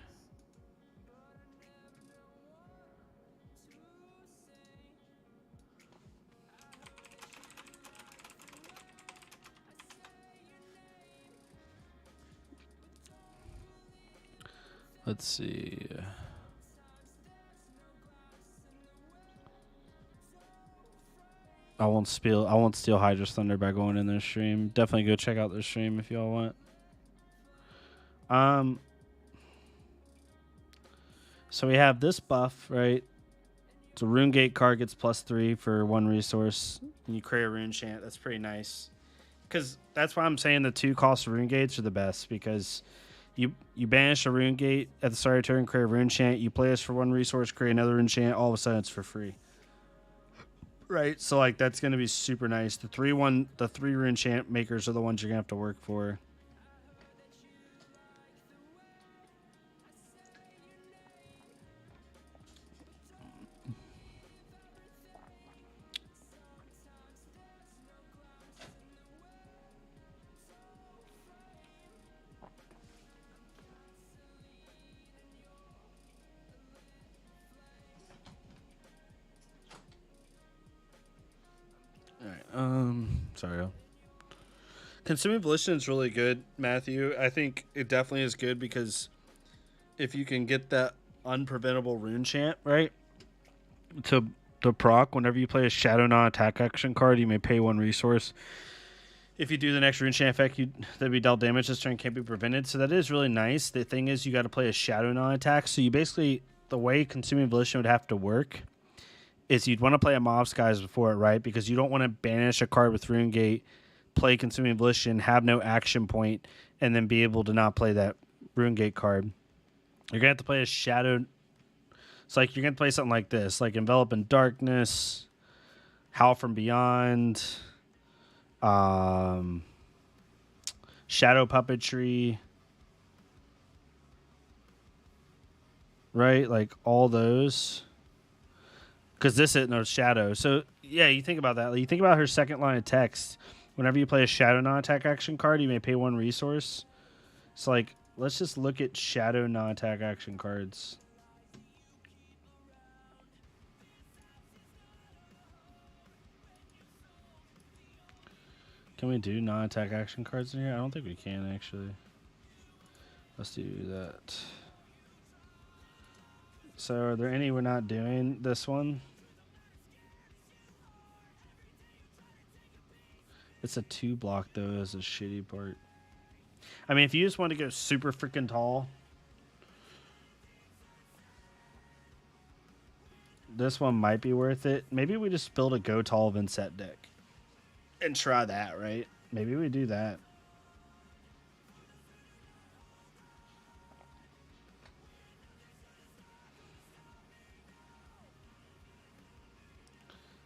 C: Let's see. I won't steal Hydra's Thunder by going in their stream. Definitely go check out their stream if y'all want. So we have this buff, right? So Rune Gate card gets +3 for 1 resource. And you create a Rune Chant. That's pretty nice. Because that's why I'm saying the 2 cost Rune Gates are the best. Because you banish a Rune Gate at the start of turn, create a Rune Chant. You play this for 1 resource, create another Rune Chant. All of a sudden, it's for free. Right? So, like, that's going to be super nice. The 3 Rune Chant makers are the ones you're going to have to work for. Sorry. Consuming Volition is really good, Matthew. I think it definitely is good because if you can get that unpreventable rune chant, right? To proc, whenever you play a Shadow non-attack action card, you may pay 1 resource. If you do the next rune chant effect, that be dealt damage this turn can't be prevented. So that is really nice. The thing is, you got to play a Shadow non-attack. So you basically, the way Consuming Volition would have to work is you'd want to play a Mob Skies before it, right? Because you don't want to banish a card with Rune Gate, play Consuming Volition, have no action point, and then be able to not play that Rune Gate card. You're gonna have to play a Shadow. It's like you're gonna play something like this, like Envelop in Darkness, Howl from Beyond, Shadow Puppetry, right? Like all those. Because this isn't no Shadow. So, yeah, you think about that. Like, you think about her second line of text. Whenever you play a Shadow non-attack action card, you may pay 1 resource. So, like, let's just look at Shadow non-attack action cards. Can we do non-attack action cards in here? I don't think we can, actually. Let's do that. So, are there any we're not doing this one? It's a 2 block, though, is a shitty part. I mean, if you just want to go super freaking tall, this one might be worth it. Maybe we just build a go tall Vincent deck and try that, right? Maybe we do that.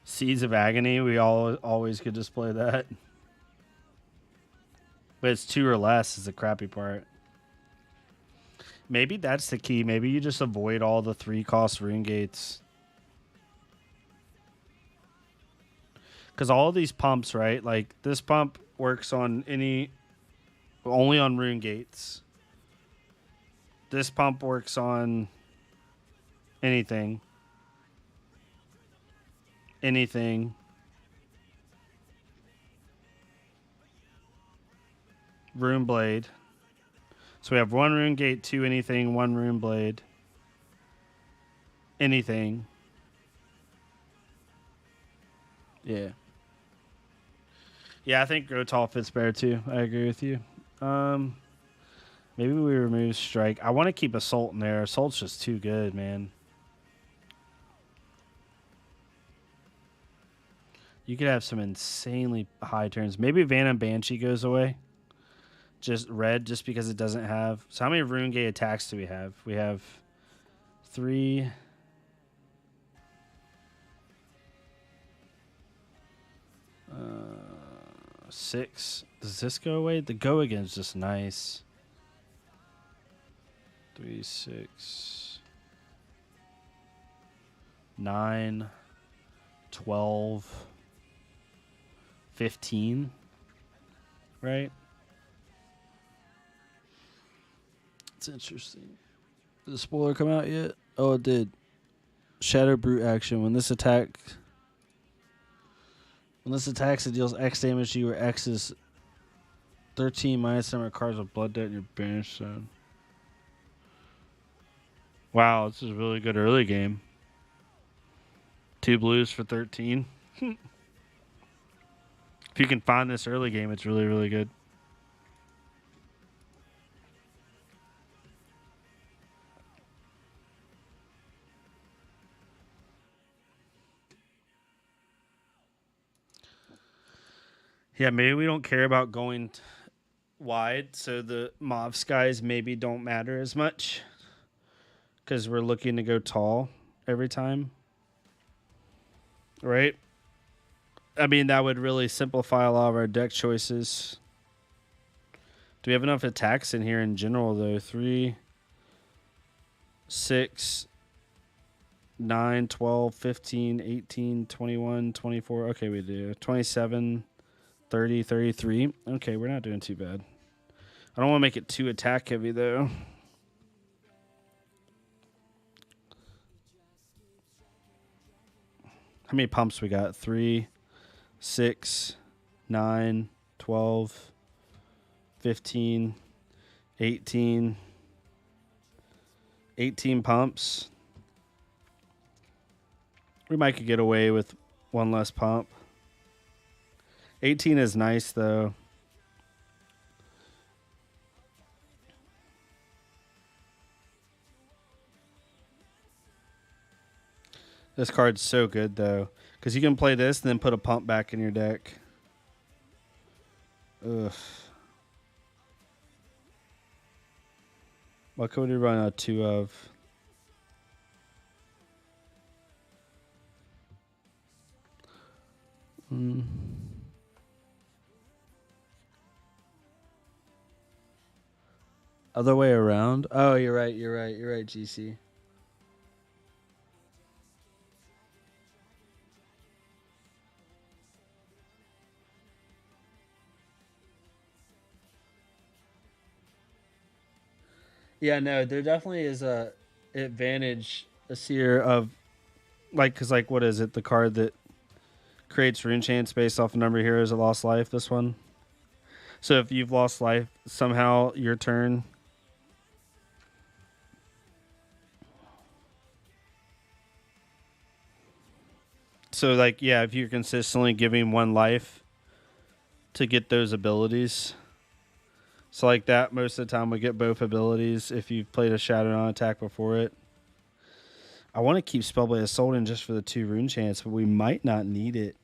C: Seeds of Agony, we always could just play that. But it's 2 or less is the crappy part. Maybe that's the key. Maybe you just avoid all the 3-cost Rune Gates. Because all of these pumps, right? Like, this pump works on only on Rune Gates. This pump works on anything. Rune Blade. So we have 1 Rune Gate, 2 anything, 1 Rune Blade. Anything. Yeah. Yeah, I think Grow Tall fits better too. I agree with you. Maybe we remove Strike. I want to keep Assault in there. Assault's just too good, man. You could have some insanely high turns. Maybe Phantom Banshee goes away. Just red, just because it doesn't have. So how many Rune Gate attacks do we have? We have 3. 6. Does this go away? The go again is just nice. 3, 6, 9, 12, 15. Right? It's interesting. Did the spoiler come out yet? Oh, it did. Shadow Brute action. When this attacks, it deals X damage to you, where X is 13 minus number of cards with Blood Debt in your banish zone. Wow, this is a really good early game. 2 blues for 13. If you can find this early game, it's really, really good. Yeah, maybe we don't care about going wide, so the Mauve Skies maybe don't matter as much because we're looking to go tall every time. Right? I mean, that would really simplify a lot of our deck choices. Do we have enough attacks in here in general, though? 3, 6, 9, 12, 15, 18, 21, 24. Okay, we do. 27, 30, 33. Okay, we're not doing too bad. I don't want to make it too attack heavy, though. How many pumps we got? 3, 6, 9, 12, 15, 18, 18 pumps. We might could get away with one less pump. 18 is nice, though. This card's so good, though. Because you can play this and then put a pump back in your deck. Ugh. What could we run a 2 of? Other way around? Oh, you're right, GC. Yeah, no, there definitely is a advantage this year of like, cause like, what is it? The card that creates rune chance based off a number of heroes that lost life. This one. So if you've lost life somehow, your turn. So like, yeah, if you're consistently giving one life to get those abilities. So like that, most of the time we get both abilities if you've played a Shadow on attack before it. I want to keep Spellblade Assault in just for the 2 rune chance, but we might not need it.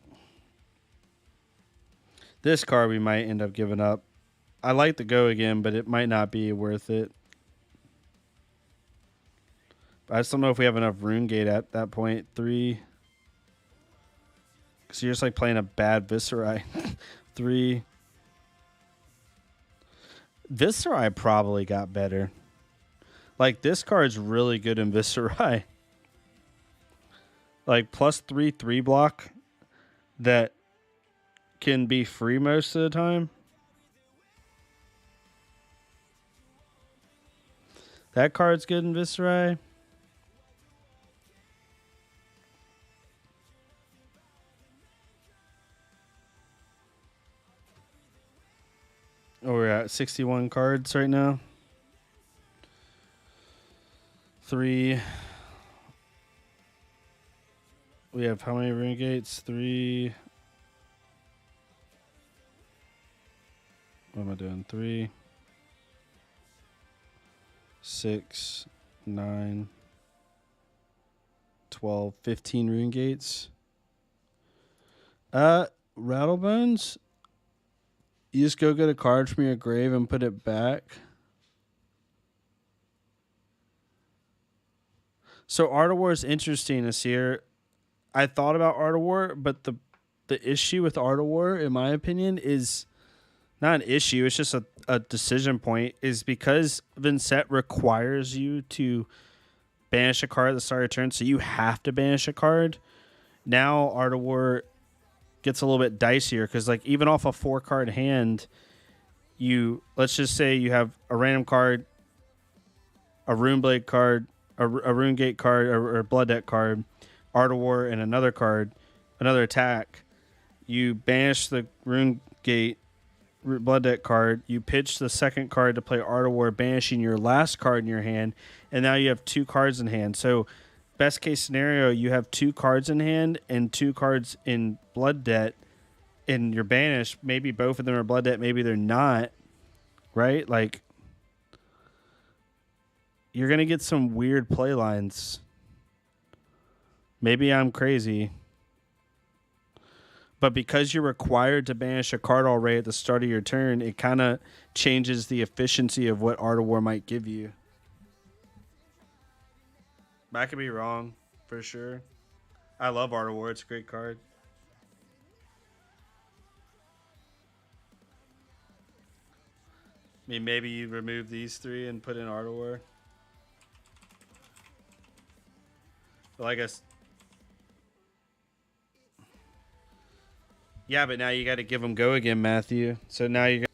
C: This card we might end up giving up. I like to go again, but it might not be worth it. I just don't know if we have enough rune gate at that point. 3. Because you're just like playing a bad Viscerai. 3. Viscerai probably got better. Like, this card's really good in Viscerai. Like, +3 3 block that can be free most of the time. That card's good in Viscerai. Oh, we're at 61 cards right now. 3. We have how many rune gates? 3. What am I doing? 3, 6, 9, 12, 15 rune gates. Rattlebones. You just go get a card from your grave and put it back. So Art of War is interesting this year. I thought about Art of War, but the issue with Art of War, in my opinion, is not an issue. It's just a decision point. Is because Vincent requires you to banish a card at the start of your turn, so you have to banish a card. Now Art of War gets a little bit dicier because, like, even off a 4-card hand, let's just say you have a random card, a Rune Blade card, a Rune Gate card, or a Blood Deck card, Art of War, and another card, another attack. You banish the Rune Gate Blood Deck card. You pitch the second card to play Art of War, banishing your last card in your hand, and now you have 2 cards in hand. So, best case scenario, you have 2 cards in hand and 2 cards in Blood Debt, and you're banished. Maybe both of them are Blood Debt, maybe they're not, right? Like, you're going to get some weird play lines. Maybe I'm crazy. But because you're required to banish a card already at the start of your turn, it kind of changes the efficiency of what Art of War might give you. I could be wrong, for sure. I love Art of War. It's a great card. I mean, maybe you remove these 3 and put in Art of War. Well, I guess. Yeah, but now you got to give them go again, Matthew. So now you got.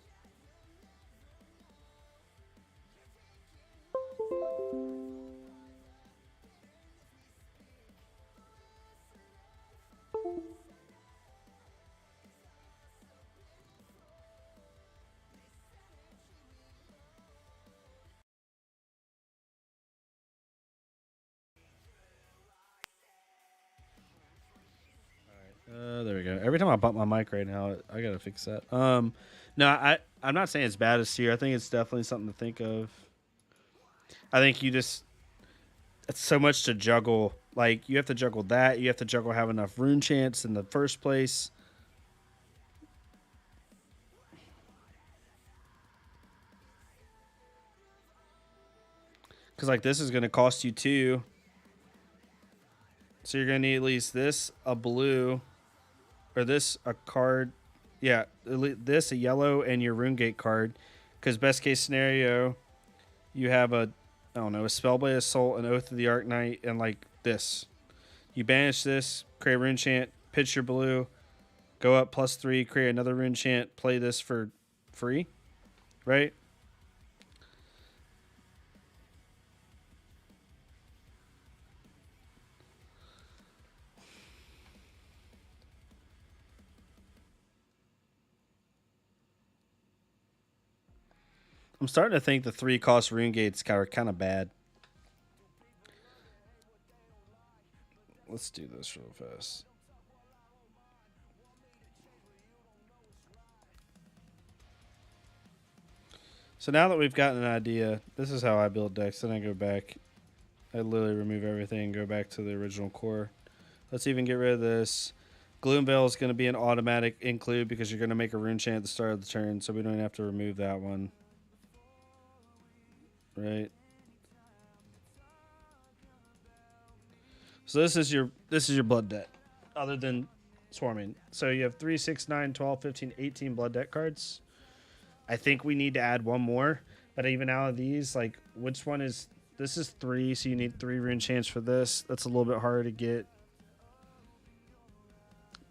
C: Oh, there we go. Every time I bump my mic right now, I gotta fix that. No, I'm not saying it's bad as tier. I think it's definitely something to think of. I think you just it's so much to juggle. Like you have to juggle that. You have to juggle have enough rune chance in the first place. Because like this is gonna cost you 2. So you're gonna need at least this, a blue, or this, a card. Yeah, this, a yellow, and your rune gate card. Because best case scenario, you have I don't know, a Spellblade Assault, an Oath of the Arknight, and like this. You banish this, create a rune chant, pitch your blue, go up +3, create another rune chant, play this for free, right? I'm starting to think the 3-cost rune gates are kind of bad. Let's do this real fast. So now that we've gotten an idea, this is how I build decks. Then I go back. I literally remove everything and go back to the original core. Let's even get rid of this. Gloomveil is going to be an automatic include because you're going to make a rune chant at the start of the turn, so we don't even have to remove that one. Right? So this is your blood debt, other than swarming. So you have 3, 6, 9, 12, 15, 18 blood debt cards. I think we need to add one more, but even out of these, like which one is this is 3, so you need 3 rune chants for this. That's a little bit harder to get.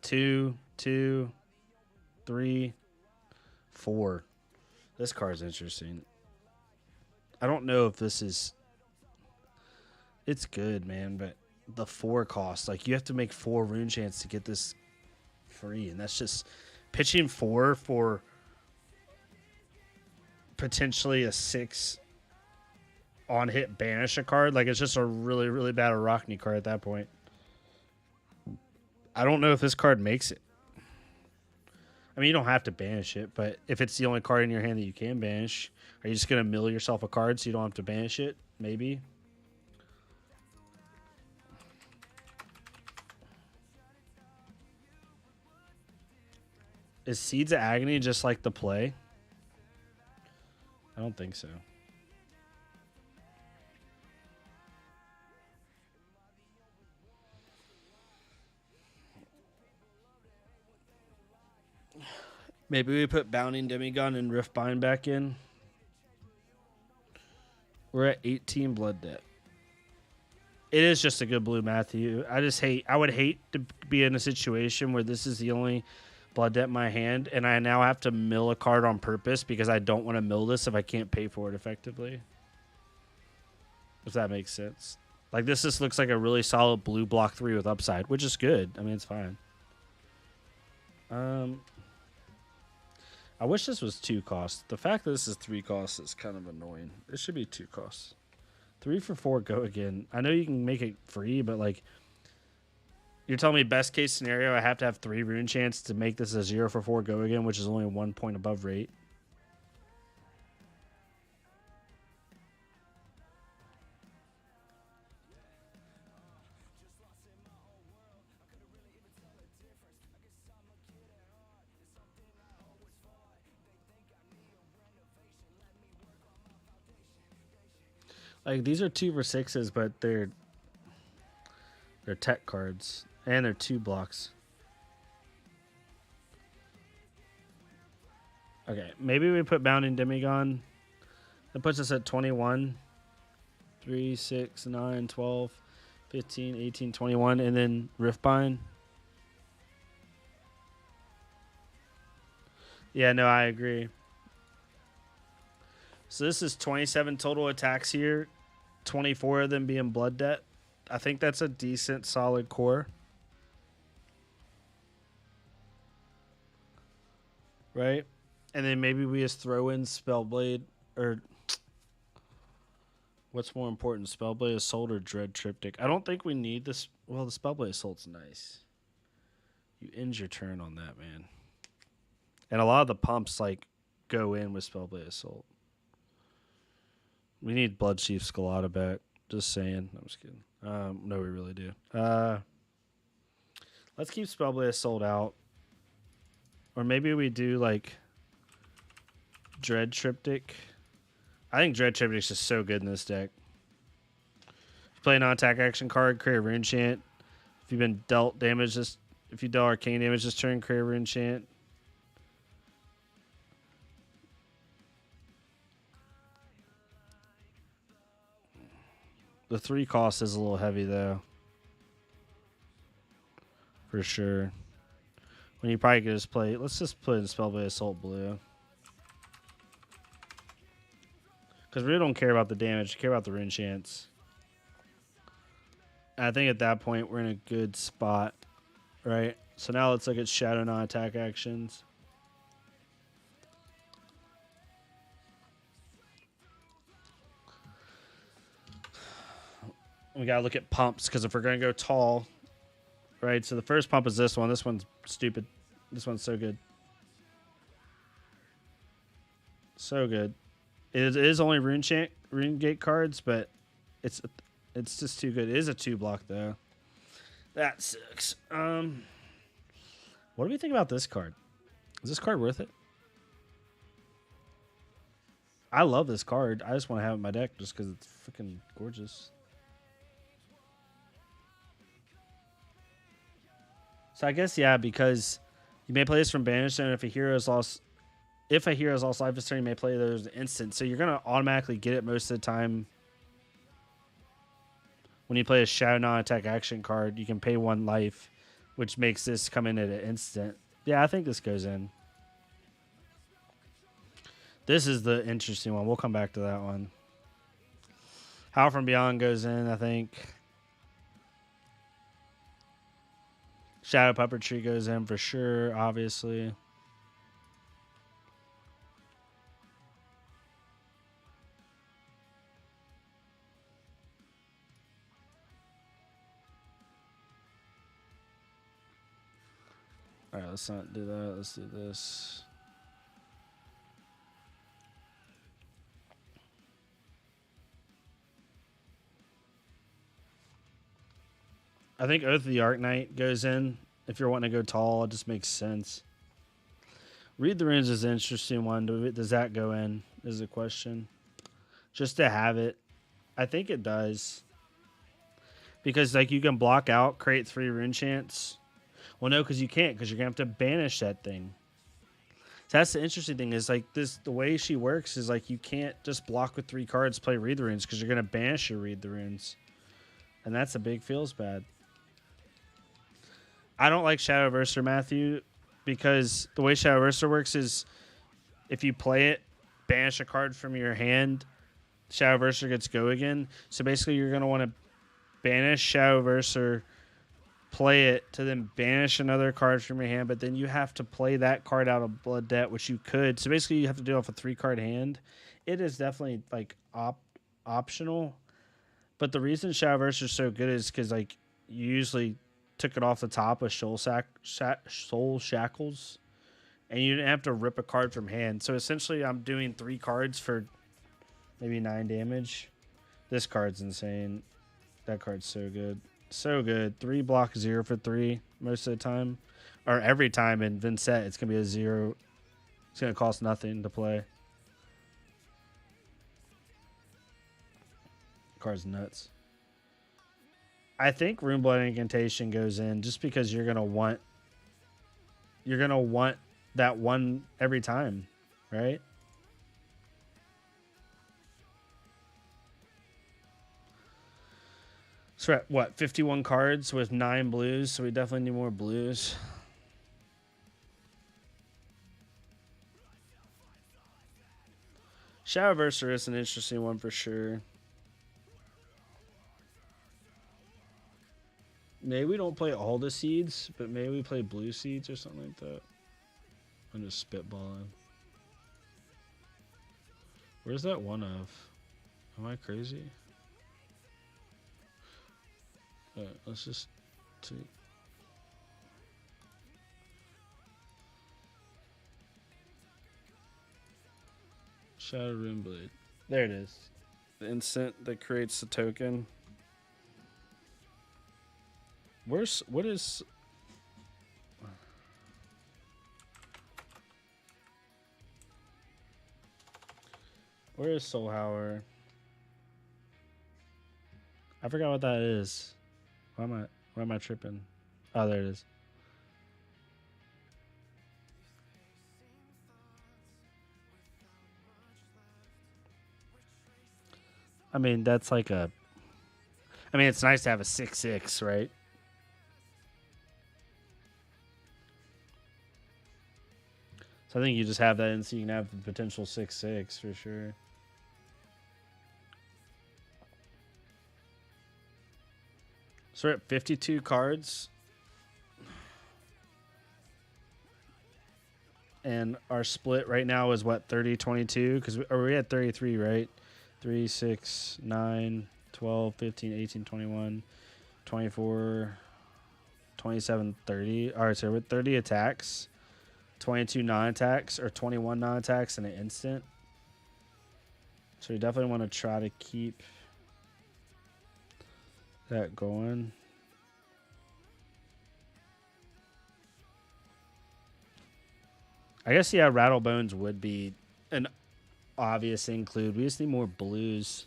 C: 2, 2, 3, 4. This card's interesting. I don't know if this is. It's good, man, but the 4 cost, like you have to make 4 rune chants to get this free, and that's just pitching 4 for potentially a 6 on hit banish a card. Like it's just a really, really bad Arachne card at that point. I don't know if this card makes it. I mean, you don't have to banish it, but if it's the only card in your hand that you can banish, are you just going to mill yourself a card so you don't have to banish it? Maybe. Is Seeds of Agony just like the play? I don't think so. Maybe we put Bounding Demigod and Riftbind back in. We're at 18 blood debt. It is just a good blue, Matthew. I would hate to be in a situation where this is the only blood debt in my hand, and I now have to mill a card on purpose because I don't want to mill this if I can't pay for it effectively. If that makes sense. Like, this just looks like a really solid blue block 3 with upside, which is good. I mean, it's fine. I wish this was 2 costs. The fact that this is 3 costs is kind of annoying. It should be 2 costs. 3 for 4, go again. I know you can make it free, but like, you're telling me best case scenario, I have to have 3 rune chants to make this a 0 for 4, go again, which is only 1 point above rate. Like, these are 2 for 6s, but they're tech cards. And they're 2 blocks. Okay, maybe we put Bounding Demigod. That puts us at 21. 3, 6, 9, 12, 15, 18, 21. And then Riftbind. Yeah, no, I agree. So this is 27 total attacks here. 24 of them being blood debt. I think that's a decent, solid core. Right? And then maybe we just throw in Spellblade, or what's more important, Spellblade Assault or Dread Triptych? I don't think we need this. Well, the Spellblade Assault's nice. You end your turn on that, man. And a lot of the pumps like go in with Spellblade Assault. We need Blood Chief Scalata back. Just saying. I'm just kidding. No, we really do. Let's keep Spellblade Assault out. Or maybe we do like Dread Triptych. I think Dread Triptych is just so good in this deck. Play a non-attack action card, create a Rune Chant. If you've been dealt damage if you dealt arcane damage this turn, create a Rune Chant. The 3 cost is a little heavy though. For sure. When you probably could just play, let's just put in Spellblade Assault blue. Because we really don't care about the damage, we care about the Rune Chants. And I think at that point we're in a good spot, right? So now let's look at Shadow non-attack actions. We gotta look at pumps, because if we're gonna go tall, right? So the first pump is this one. This one's stupid. This one's so good. So good. It is only Rune Gate cards, but it's just too good. It is a 2-block though. That sucks. What do we think about this card? Is this card worth it? I love this card. I just want to have it in my deck just because it's freaking gorgeous. So I guess, yeah, because you may play this from Banished, and if a hero is lost life this turn, you may play those instant. So you're going to automatically get it most of the time. When you play a Shadow non-attack action card, you can pay 1 life, which makes this come in at an instant. Yeah, I think this goes in. This is the interesting one. We'll come back to that one. Howl from Beyond goes in, I think. Shadow Puppetry goes in for sure, obviously. All right, let's not do that. Let's do this. I think Oath of the Arknight goes in. If you're wanting to go tall, it just makes sense. Read the Runes is an interesting one. Does that go in is the question. Just to have it. I think it does. Because like you can block out, create 3 Rune Chants. Well, no, because you can't, because you're going to have to banish that thing. So that's the interesting thing is like this. The way she works is like you can't just block with 3 cards, play Read the Runes, because you're going to banish your Read the Runes. And that's a big feels bad. I don't like Shadow Verser, Matthew, because the way Shadow Verser works is if you play it, banish a card from your hand, Shadow Verser gets go again. So basically you're going to want to banish Shadow Verser, play it to then banish another card from your hand, but then you have to play that card out of Blood Debt, which you could. So basically you have to do it off a 3-card hand. It is definitely like optional. But the reason Shadow Verser is so good is because like you usually took it off the top of Soul Shackles, and you didn't have to rip a card from hand. So essentially I'm doing 3 cards for maybe 9 damage. This card's insane. That card's so good. So good. 3 block 0 for 3 most of the time. Or every time in Vincent, it's going to be a 0. It's going to cost nothing to play. Card's nuts. I think Runeblood Incantation goes in just because you're going to want that one every time, right? So we're at, what, 51 cards with 9 blues, so we definitely need more blues. Shadow Verser is an interesting one for sure. Maybe we don't play all the seeds, but maybe we play blue seeds or something like that. I'm just spitballing. Where's that one of? Am I crazy? Alright, let's just see. Shadow Rune Blade. There it is. The instant that creates the token. What is where is Soul Hour? I forgot what that is. Why am I tripping? Oh, there it is. I mean, that's like a. I mean, it's nice to have a 6/6, right? So I think you just have that, and so you can have the potential 6/6 for sure. So we're at 52 cards. And our split right now is what, 30-22? Because we had 33, right? 3, 6, 9, 12, 15, 18, 21, 24, 27, 30. All right, so we're at 30 attacks, 22 non-attacks, or 21 non-attacks in an instant. So we definitely want to try to keep that going. I guess, yeah, Rattlebones would be an obvious include. We just need more blues.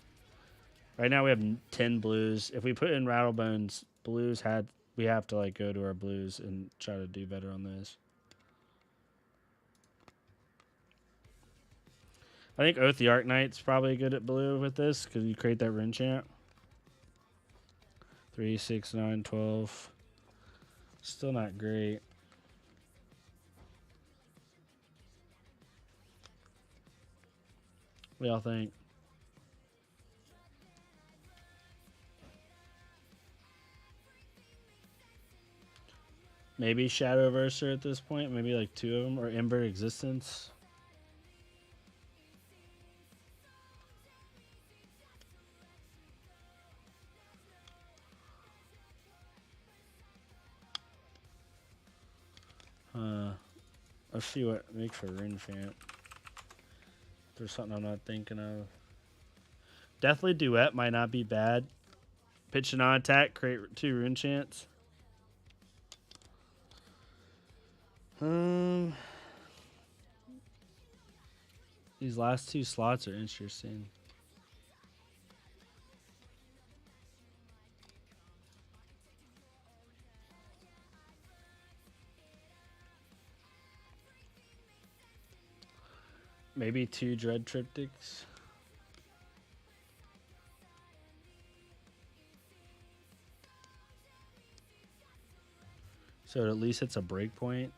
C: Right now we have 10 blues. If we put in Rattlebones, we have to like go to our blues and try to do better on those. I think Oath the Arknight's probably good at blue with this because you create that rune chant. 3, 6, 9, 12. Still not great. What y'all think? Maybe Shadowverser at this point. Maybe like 2 of them. Or Ember Existence. Let's see what makes for rune chant. There's something I'm not thinking of. Deathly Duet might not be bad. Pitch and on attack, create 2 rune chants. These last 2 slots are interesting. Maybe 2 Dread Triptychs. So at least it's a breakpoint.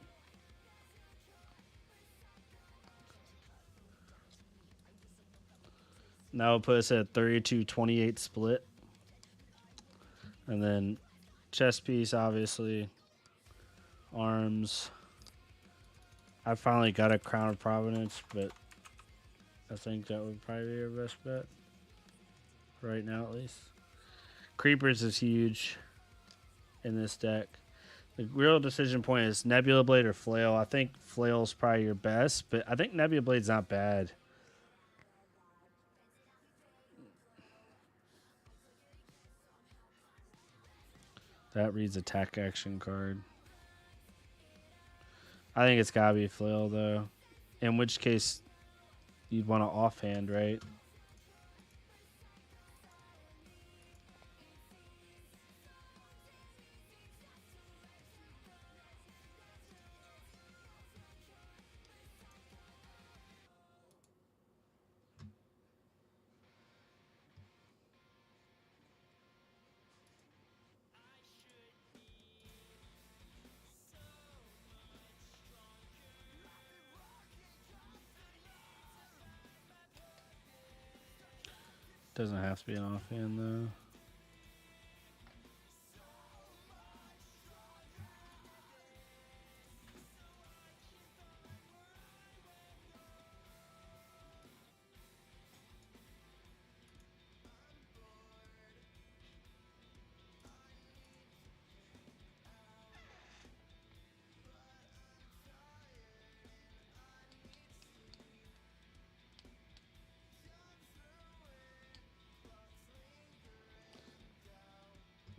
C: Now we'll put us at 32-28 split. And then chest piece, obviously. Arms. I finally got a Crown of Providence, but I think that would probably be our best bet. Right now, at least. Creepers is huge in this deck. The real decision point is Nebula Blade or Flail. I think Flail's probably your best, but I think Nebula Blade's not bad. That reads attack action card. I think it's gotta be Flail though. In which case, you'd want to offhand, right? Doesn't have to be an offhand though.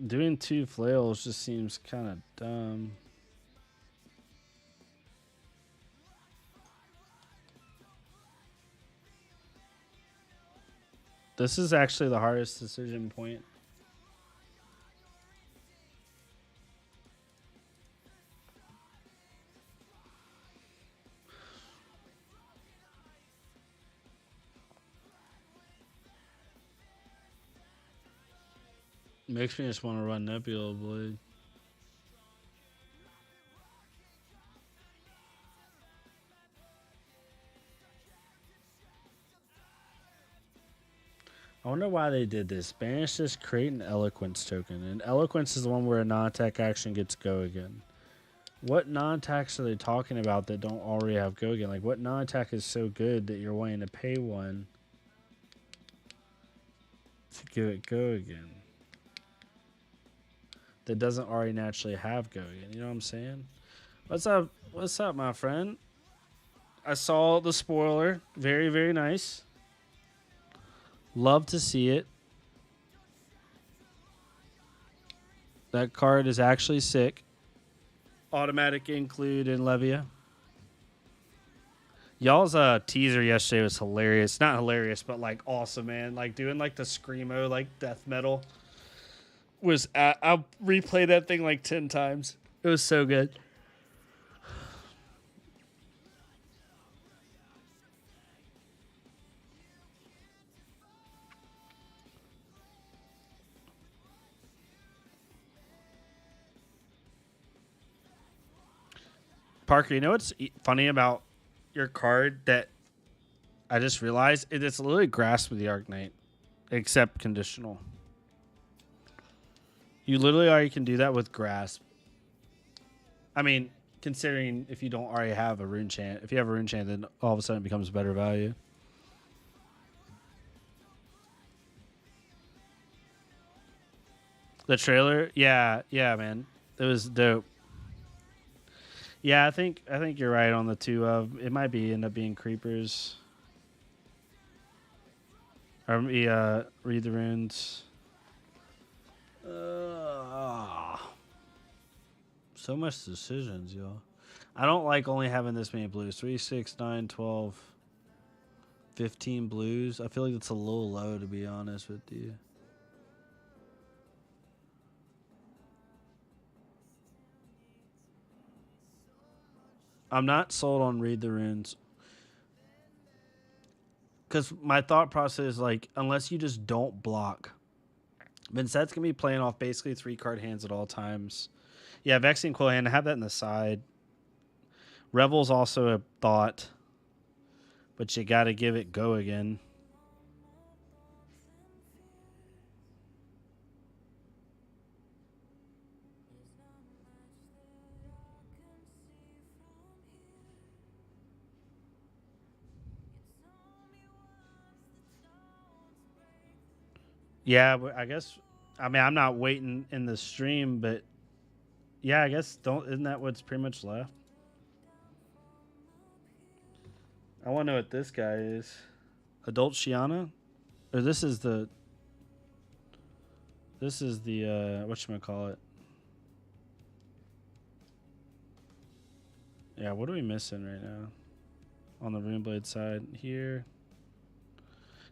C: Doing 2 flails just seems kind of dumb. This is actually the hardest decision point. Makes me just want to run Nebula Blade. I wonder why they did this. Banish this, create an Eloquence token. And Eloquence is the one where a non-attack action gets go again. What non-attacks are they talking about that don't already have go again? Like, what non-attack is so good that you're wanting to pay one to give it go again? That doesn't already naturally have go again. You know what I'm saying? What's up? What's up, my friend? I saw the spoiler. Very, very nice. Love to see it. That card is actually sick. Automatic include in Levia. Y'all's teaser yesterday was hilarious. Not hilarious, but like awesome, man. Like doing like the screamo, like death metal. I'll replay that thing like 10 times. It was so good. Parker, you know what's funny about your card that I just realized? It's literally Grasp with the Arknight, except conditional. You literally already can do that with Grasp. I mean, considering if you don't already have a rune chant. If you have a rune chant, then all of a sudden it becomes better value. The trailer? Yeah, man. It was dope. Yeah, I think you're right on the two of it might be end up being creepers. Or read the runes. So much decisions, y'all. I don't like only having this many blues. 3, 6, 9, 12, 15 blues. I feel like it's a little low, to be honest with you. I'm not sold on read the runes. Because my thought process is like, unless you just don't block, Vincett's going to be playing off basically 3-card hands at all times. Yeah, Vexing Coil Hand, I have that in the side. Revel's also a thought, but you got to give it go again. Yeah, I guess. I mean, I'm not waiting in the stream, but yeah, I guess isn't that what's pretty much left? I want to know what this guy is. Adult Shiana, or this is the whatchamacallit. Yeah, what are we missing right now? On the Runeblade side here.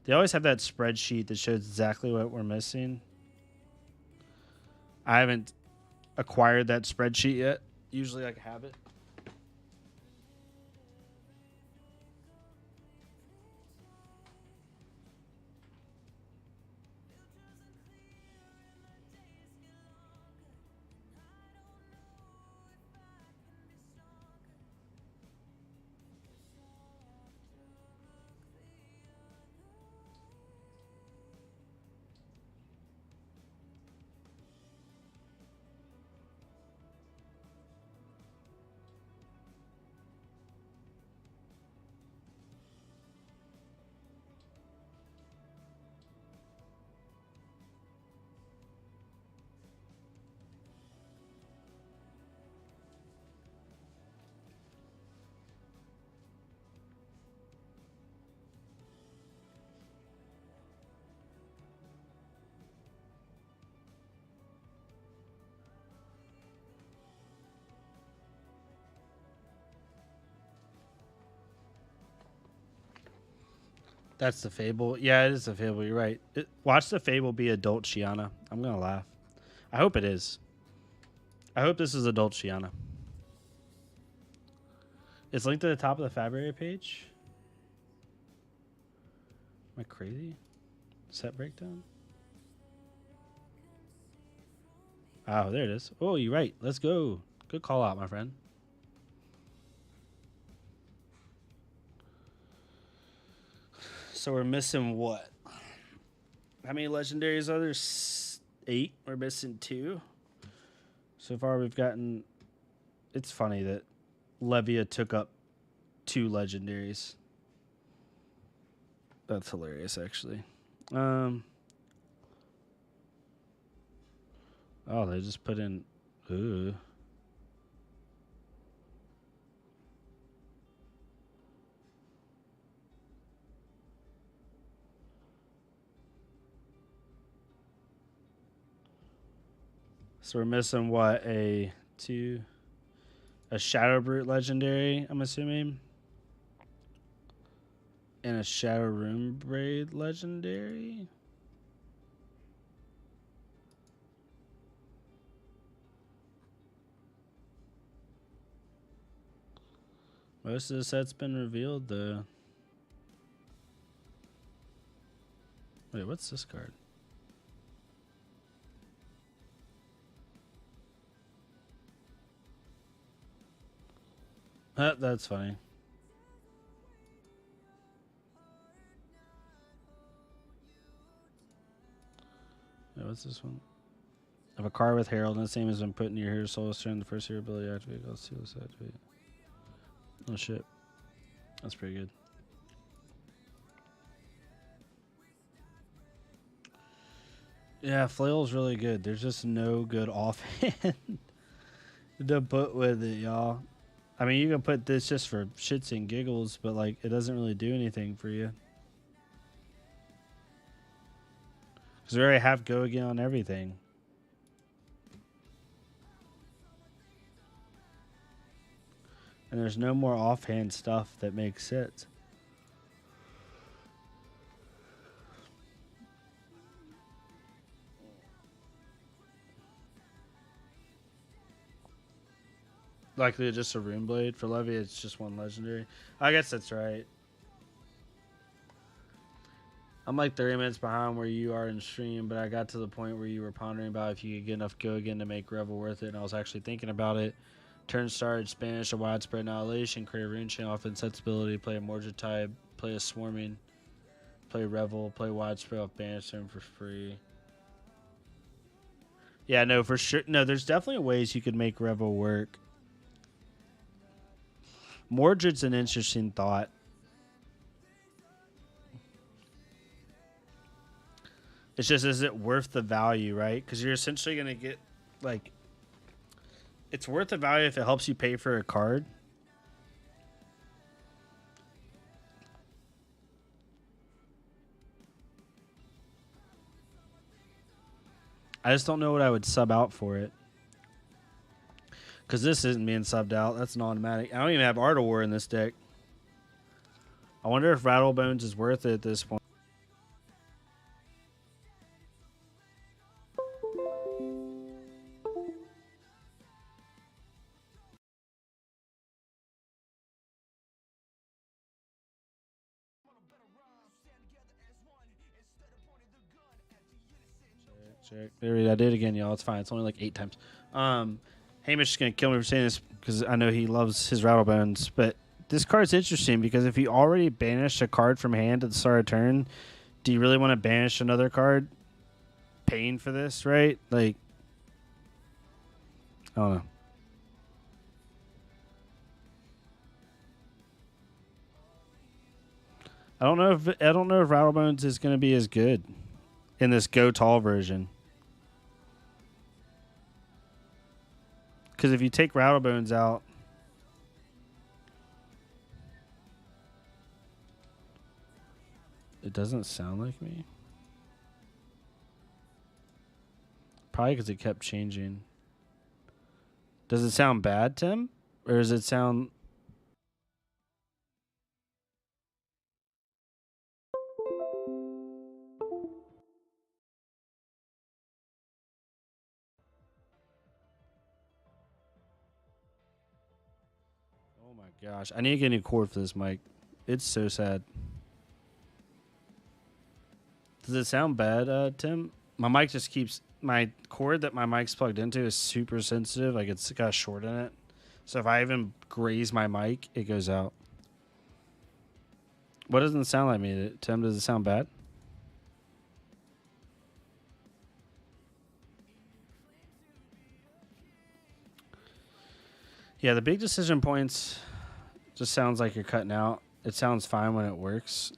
C: They always have that spreadsheet that shows exactly what we're missing. I haven't acquired that spreadsheet yet. Usually I have it. That's the Fable. Yeah, it is the Fable. You're right. Watch the Fable be adult Shiana. I'm gonna laugh. I hope it is. I hope this is adult Shiana. It's linked to the top of the February page. Am I crazy? Set breakdown. Oh, there it is. Oh, you're right. Let's go. Good call out, my friend. So we're missing what? How many legendaries are there? 8. We're missing 2. So far, we've gotten. It's funny that Levia took up 2 legendaries. That's hilarious, actually. Oh, they just put in. Ooh. So we're missing what? A Shadow Brute legendary, I'm assuming. And a Shadow Rune Braid legendary. Most of the set's been revealed, though. Wait, what's this card? That's funny. Yeah, what's this one? If a card with Herald and its name has been put into your hero soul turn, the first hero ability activate. Let's see what's activate. Oh shit. That's pretty good. Yeah, Flail's really good. There's just no good offhand to put with it, y'all. I mean, you can put this just for shits and giggles, but like it doesn't really do anything for you. Because we already have go again on everything. And there's no more offhand stuff that makes sense. Likely just a Rune Blade. For Levy, it's just 1 legendary. I guess that's right. I'm like 30 minutes behind where you are in stream, but I got to the point where you were pondering about if you could get enough go again to make Revel worth it, and I was actually thinking about it. Turn started Spanish, a widespread annihilation, create a rune chain off insensibility, play a Mordred type, play a swarming, play Revel, play widespread off banish turn for free. Yeah, no, for sure. No, there's definitely ways you could make Revel work. Mordred's an interesting thought. It's just, is it worth the value, right? Because you're essentially going to get, like, it's worth the value if it helps you pay for a card. I just don't know what I would sub out for it. Because this isn't being subbed out. That's an automatic. I don't even have Art of War in this deck. I wonder if Rattlebones is worth it at this point. Check. There, I did again, y'all. It's fine. It's only like 8 times. Hamish is going to kill me for saying this because I know he loves his Rattlebones. But this card's interesting because if you already banished a card from hand at the start of turn, do you really want to banish another card paying for this, right? Like, I don't know. I don't know if Rattlebones is going to be as good in this Go Tall version. Because if you take Rattlebones out, it doesn't sound like me. Probably because it kept changing. Does it sound bad, Tim? Or does it sound... my gosh. I need to get a new cord for this mic. It's so sad. Does it sound bad, Tim? My mic just keeps... My cord that my mic's plugged into is super sensitive. Like, it's got a short in it. So if I even graze my mic, it goes out. What doesn't it sound like me, Tim? Does it sound bad? Yeah, the big decision points just sounds like you're cutting out. It sounds fine when it works.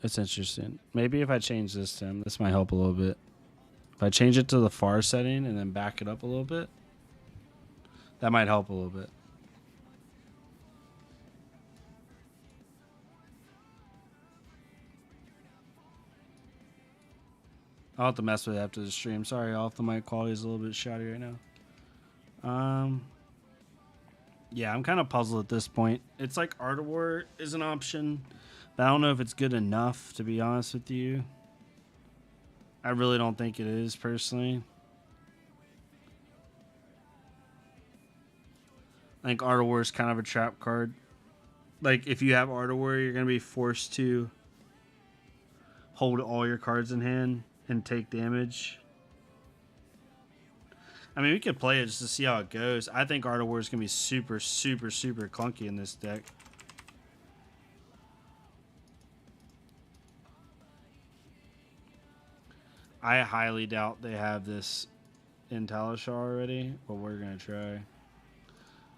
C: It's interesting. Maybe if I change this, Tim, this might help a little bit. If I change it to the far setting and then back it up a little bit, that might help a little bit. I'll have to mess with it after the stream. Sorry, off the mic quality is a little bit shoddy right now. Yeah, I'm kind of puzzled at this point. It's like Art of War is an option, but I don't know if it's good enough, to be honest with you. I really don't think it is, personally. I think Art of War is kind of a trap card. Like, if you have Art of War, you're going to be forced to hold all your cards in hand and take damage. I mean, we could play it just to see how it goes. I think Art of War is going to be super, super, super clunky in this deck. I highly doubt they have this in Talishar already, but we're going to try.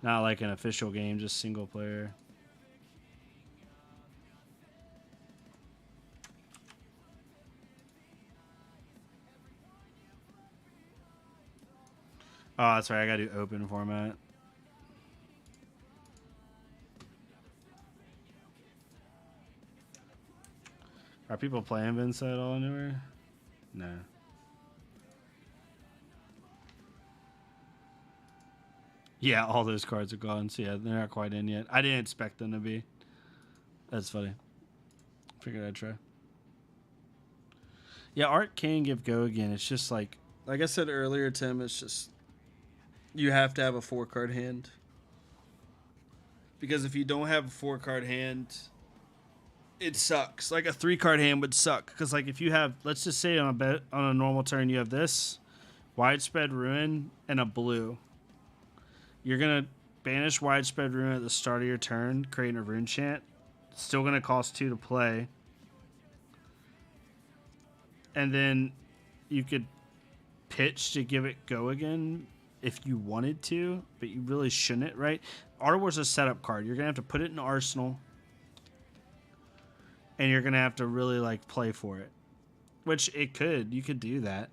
C: Not like an official game, just single player. Oh, that's right. I got to do open format. Are people playing Vincent at all anywhere? No. Yeah, all those cards are gone. So yeah, they're not quite in yet. I didn't expect them to be. That's funny. Figured I'd try. Yeah, Art can give go again. It's just like I said earlier, Tim, it's just you have to have a 4-card hand. Because if you don't have a 4-card hand, it sucks. Like a 3-card hand would suck. Because like if you have, let's just say on a normal turn you have this, Widespread Ruin, and a blue. You're going to banish Widespread Ruin at the start of your turn, creating a rune chant. It's still going to cost 2 to play. And then you could pitch to give it go again if you wanted to, but you really shouldn't, right? Art of War's a setup card. You're going to have to put it in Arsenal, and you're going to have to really, like, play for it. Which it could. You could do that.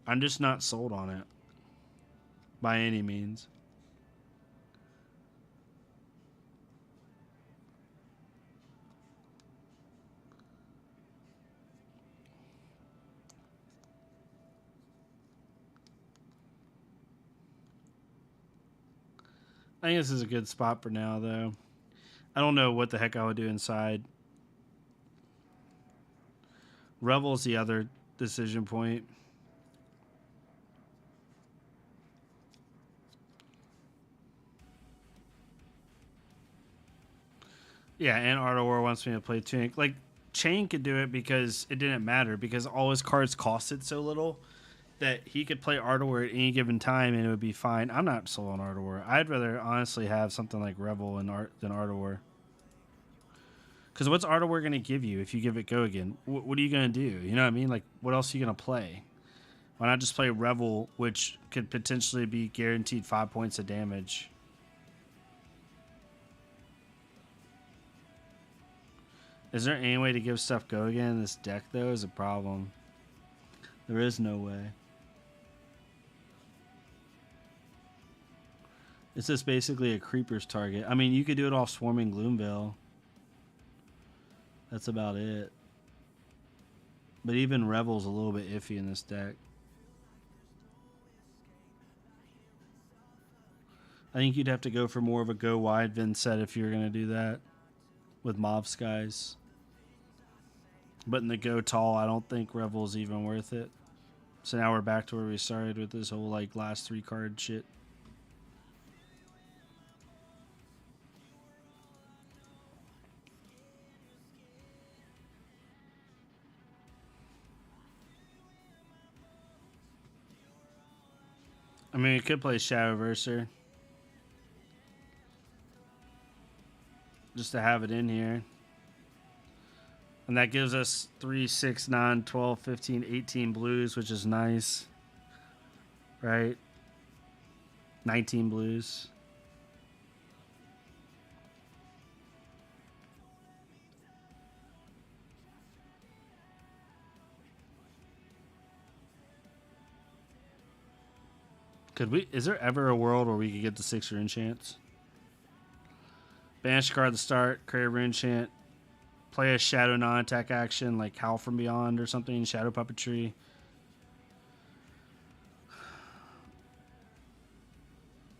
C: I'm just not sold on it. By any means. I think this is a good spot for now, though. I don't know what the heck I would do inside. Revel's the other decision point. Yeah, and Art of War wants me to play Tunic. Like, Chain could do it because it didn't matter, because all his cards costed so little that he could play Art of War at any given time and it would be fine. I'm not sold on Art of War. I'd rather honestly have something like Revel than Art of War. Because what's Art of War going to give you if you give it go again? What are you going to do? You know what I mean? Like, what else are you going to play? Why not just play Revel, which could potentially be guaranteed 5 points of damage? Is there any way to give stuff go again in this deck, though, is a problem. There is no way. It's just basically a creeper's target. I mean, you could do it off Swarming Gloomveil. That's about it. But even Revel's a little bit iffy in this deck. I think you'd have to go for more of a go wide Vin set if you're going to do that with Mob Skies. But in the go tall, I don't think Revel's even worth it. So now we're back to where we started with this whole like last 3-card shit. I mean, we could play Shadowverser just to have it in here. And that gives us 3, 6, 9, 12, 15, 18 blues, which is nice. Right? 19 blues. Could we? Is there ever a world where we could get the 6 rune chants? Banish card at the start, create a rune chant, play a shadow non-attack action like Howl from Beyond or something, Shadow Puppetry.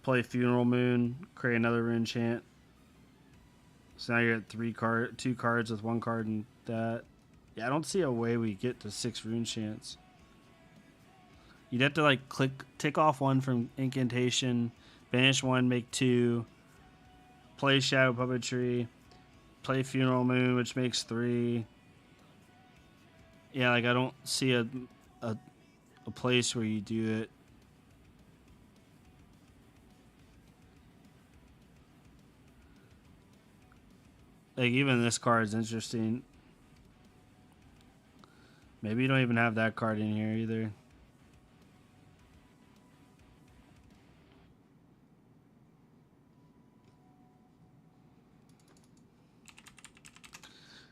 C: Play Funeral Moon, create another rune chant. So now you're at 2 cards with 1 card and that. Yeah, I don't see a way we get to 6 rune chants. You'd have to like tick off 1 from incantation, banish 1, make 2, play Shadow Puppetry, play Funeral Moon, which makes 3. Yeah, like I don't see a place where you do it. Like even this card is interesting. Maybe you don't even have that card in here either.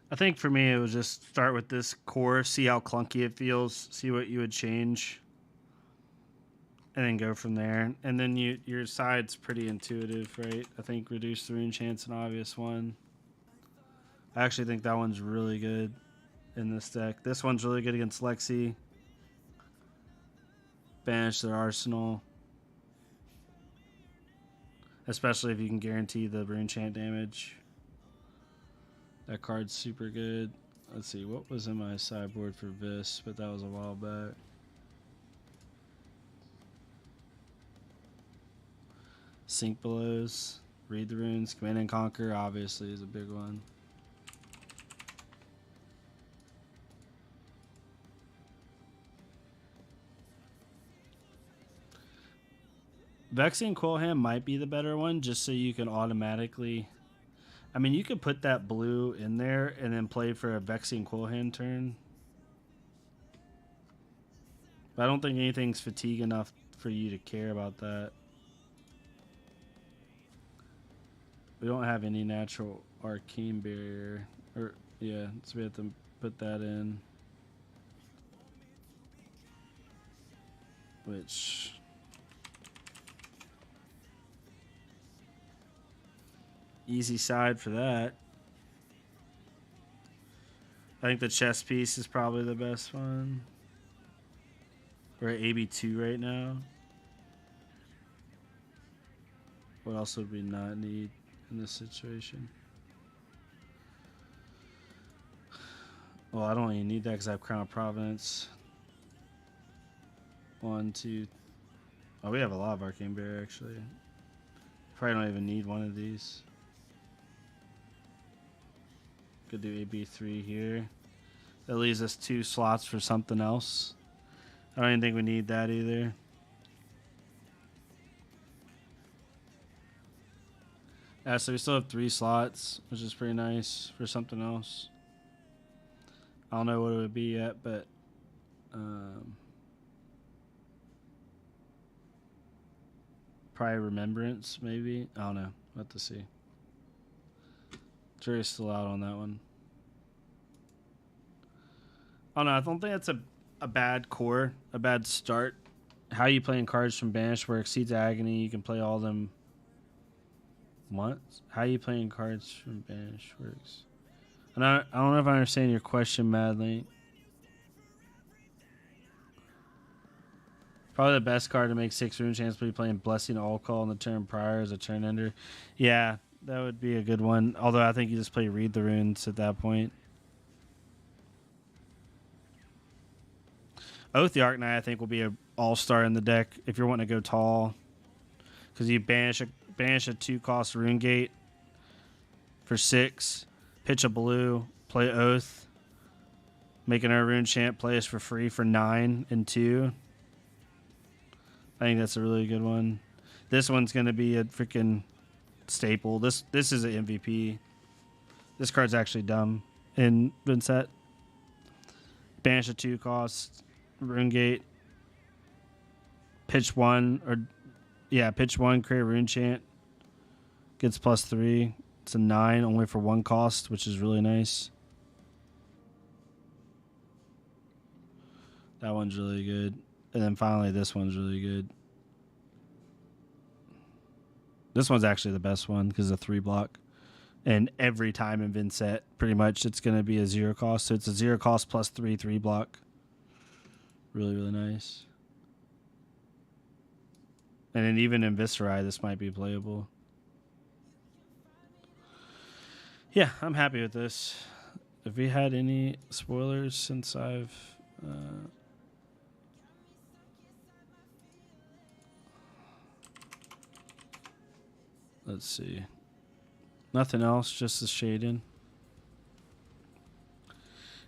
C: I think for me it was just start with this core, see how clunky it feels, see what you would change, and then go from there. And then your side's pretty intuitive, right? I think reduce the rune chance an obvious one. I actually think that one's really good in this deck. This one's really good against Lexi. Banish their arsenal. Especially if you can guarantee the rune chant damage. That card's super good. Let's see, what was in my sideboard for Vis, but that was a while back. Sink Belows, Read the Runes, Command and Conquer obviously is a big one. Vexing Quillham might be the better one, just so you can automatically... I mean, you could put that blue in there and then play for a Vexing Quillham turn. But I don't think anything's fatigue enough for you to care about that. We don't have any natural arcane barrier. Or, yeah, so we have to put that in. Which... easy side for that. I think the chess piece is probably the best one. We're at AB2 right now. What else would we not need in this situation? Well, I don't even need that because I have Crown of Providence. 1, 2. Oh, we have a lot of Arcane Barrier actually. Probably don't even need one of these. Could do AB3 here. That leaves us 2 slots for something else. I don't even think we need that either. Yeah, so we still have 3 slots, which is pretty nice for something else. I don't know what it would be yet, but probably Remembrance, maybe. I don't know. We'll have to see. Jury's still out on that one. I don't know. I don't think that's a bad core, a bad start. How you playing cards from Banish works. Seeds of Agony, you can play all of them once. How you playing cards from Banish works. And I don't know if I understand your question, Madlink. Probably the best card to make 6 rune chance, but playing Blessing All Call on the turn prior as a turn ender. Yeah, that would be a good one. Although I think you just play Read the Runes at that point. Oath the Arcanine, I think, will be an all-star in the deck if you're wanting to go tall. Because you banish a 2-cost Rune Gate for 6, pitch a blue, play Oath, make another Rune Chant, play us for free for 9 and 2. I think that's a really good one. This one's gonna be a freaking staple. This is an MVP. This card's actually dumb in Vincent. Banish a 2 cost, Rune Gate, pitch 1 pitch 1, create a Rune Chant. Gets +3. It's a 9 only for 1 cost, which is really nice. That one's really good. And then finally this one's really good. This one's actually the best one because of 3 block. And every time in Vincent, pretty much it's going to be a 0 cost. So it's a 0 cost +3, 3 block. Really, really nice. And then even in Viscerai, this might be playable. Yeah, I'm happy with this. Have we had any spoilers since I've... let's see. Nothing else, just the shading.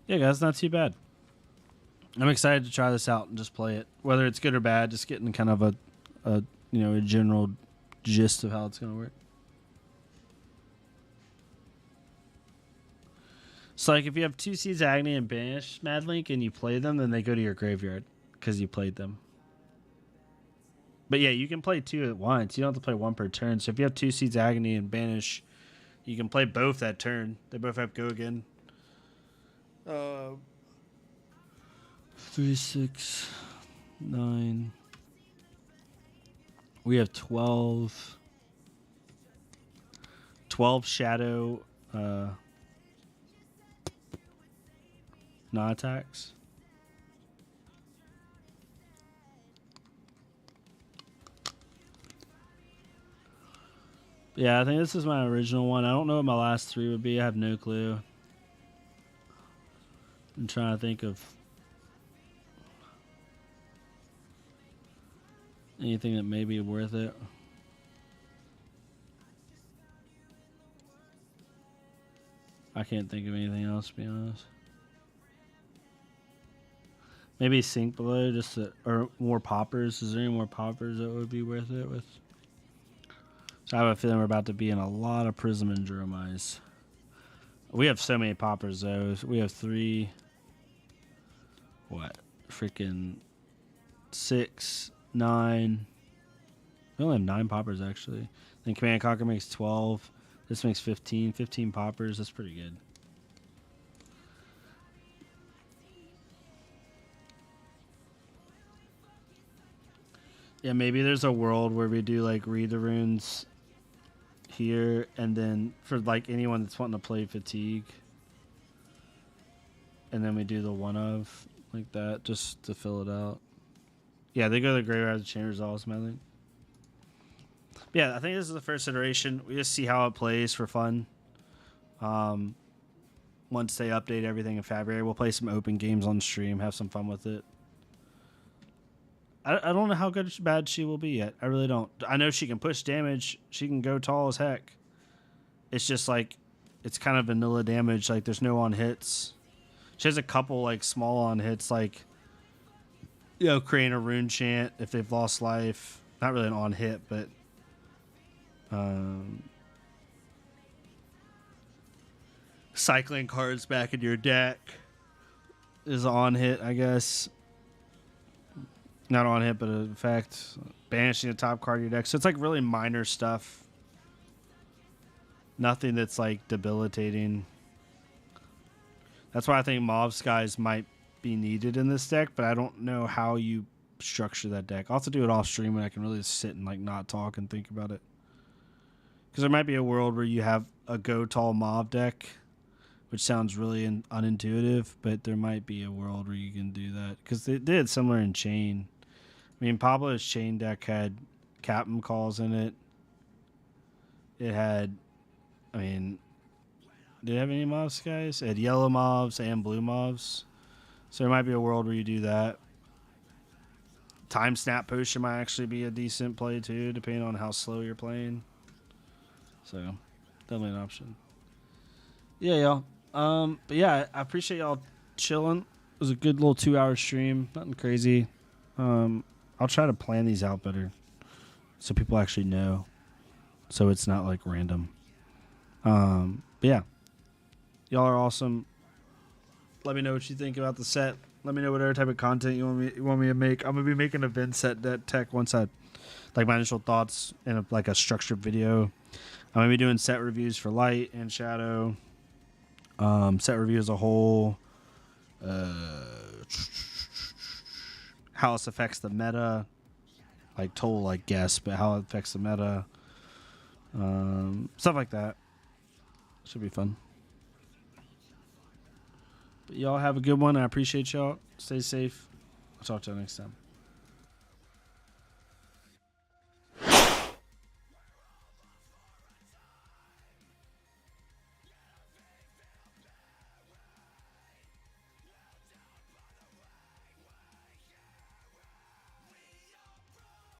C: Yeah, guys, not too bad. I'm excited to try this out and just play it. Whether it's good or bad, just getting kind of a general gist of how it's going to work. So, like, if you have 2 Seeds of Agony and Banish Mad Link and you play them, then they go to your graveyard because you played them. But yeah, you can play 2 at once. You don't have to play 1 per turn. So if you have 2 Seeds of Agony and Banish, you can play both that turn. They both have go again. 3, 6, 9. We have 12. 12 shadow non-attacks. Yeah, I think this is my original one. I don't know what my last 3 would be. I have no clue. I'm trying to think of anything that may be worth it. I can't think of anything else, to be honest. Maybe Sink Below, or more poppers. Is there any more poppers that would be worth it with? So I have a feeling we're about to be in a lot of Prism and Jeremiah's. We have so many poppers, though. We have 3. What? Freaking 6, 9. We only have 9 poppers, actually. Then Command and Conquer makes 12. This makes 15. 15 poppers. That's pretty good. Yeah, maybe there's a world where we do, like, Read the Runes here, and then for, like, anyone that's wanting to play Fatigue, and then we do the one of, like that, just to fill it out. Yeah, they go to the Graveyard of Chambers awesome, I think. Yeah, I think this is the first iteration. We just see how it plays for fun. Once they update everything in February, we'll play some open games on stream, have some fun with it. I don't know how good or bad she will be yet. I really don't. I know she can push damage. She can go tall as heck. It's just like, it's kind of vanilla damage. Like, there's no on hits. She has a couple, like, small on hits, like, you know, creating a Rune Chant if they've lost life. Not really an on hit, but cycling cards back in your deck is on hit, I guess. Not on hit, but in fact, banishing the top card of your deck. So it's like really minor stuff. Nothing that's like debilitating. That's why I think Mob Skies might be needed in this deck, but I don't know how you structure that deck. I'll have to do it off stream when I can really sit and like not talk and think about it. Because there might be a world where you have a go tall mob deck, which sounds really unintuitive, but there might be a world where you can do that. Because they did similar in Chain. I mean, Pablo's Chain deck had Captain Calls in it. It had, I mean, did it have any mobs, guys? It had yellow mobs and blue mobs. So there might be a world where you do that. Time Snap Potion might actually be a decent play too, depending on how slow you're playing. So, definitely an option. Yeah, y'all. But yeah, I appreciate y'all chilling. It was a good little 2-hour stream. Nothing crazy. I'll try to plan these out better so people actually know, so it's not like random. But yeah, y'all are awesome. Let me know what you think about the set. Let me know whatever type of content you want me to make. I'm gonna be making a Vin set tech once I like my initial thoughts in a structured video. I'm gonna be doing set reviews for light and shadow. Set review as a whole. How this affects the meta, like total like guess, but how it affects the meta. Stuff like that. Should be fun. But y'all have a good one. I appreciate y'all. Stay safe. I'll talk to you next time.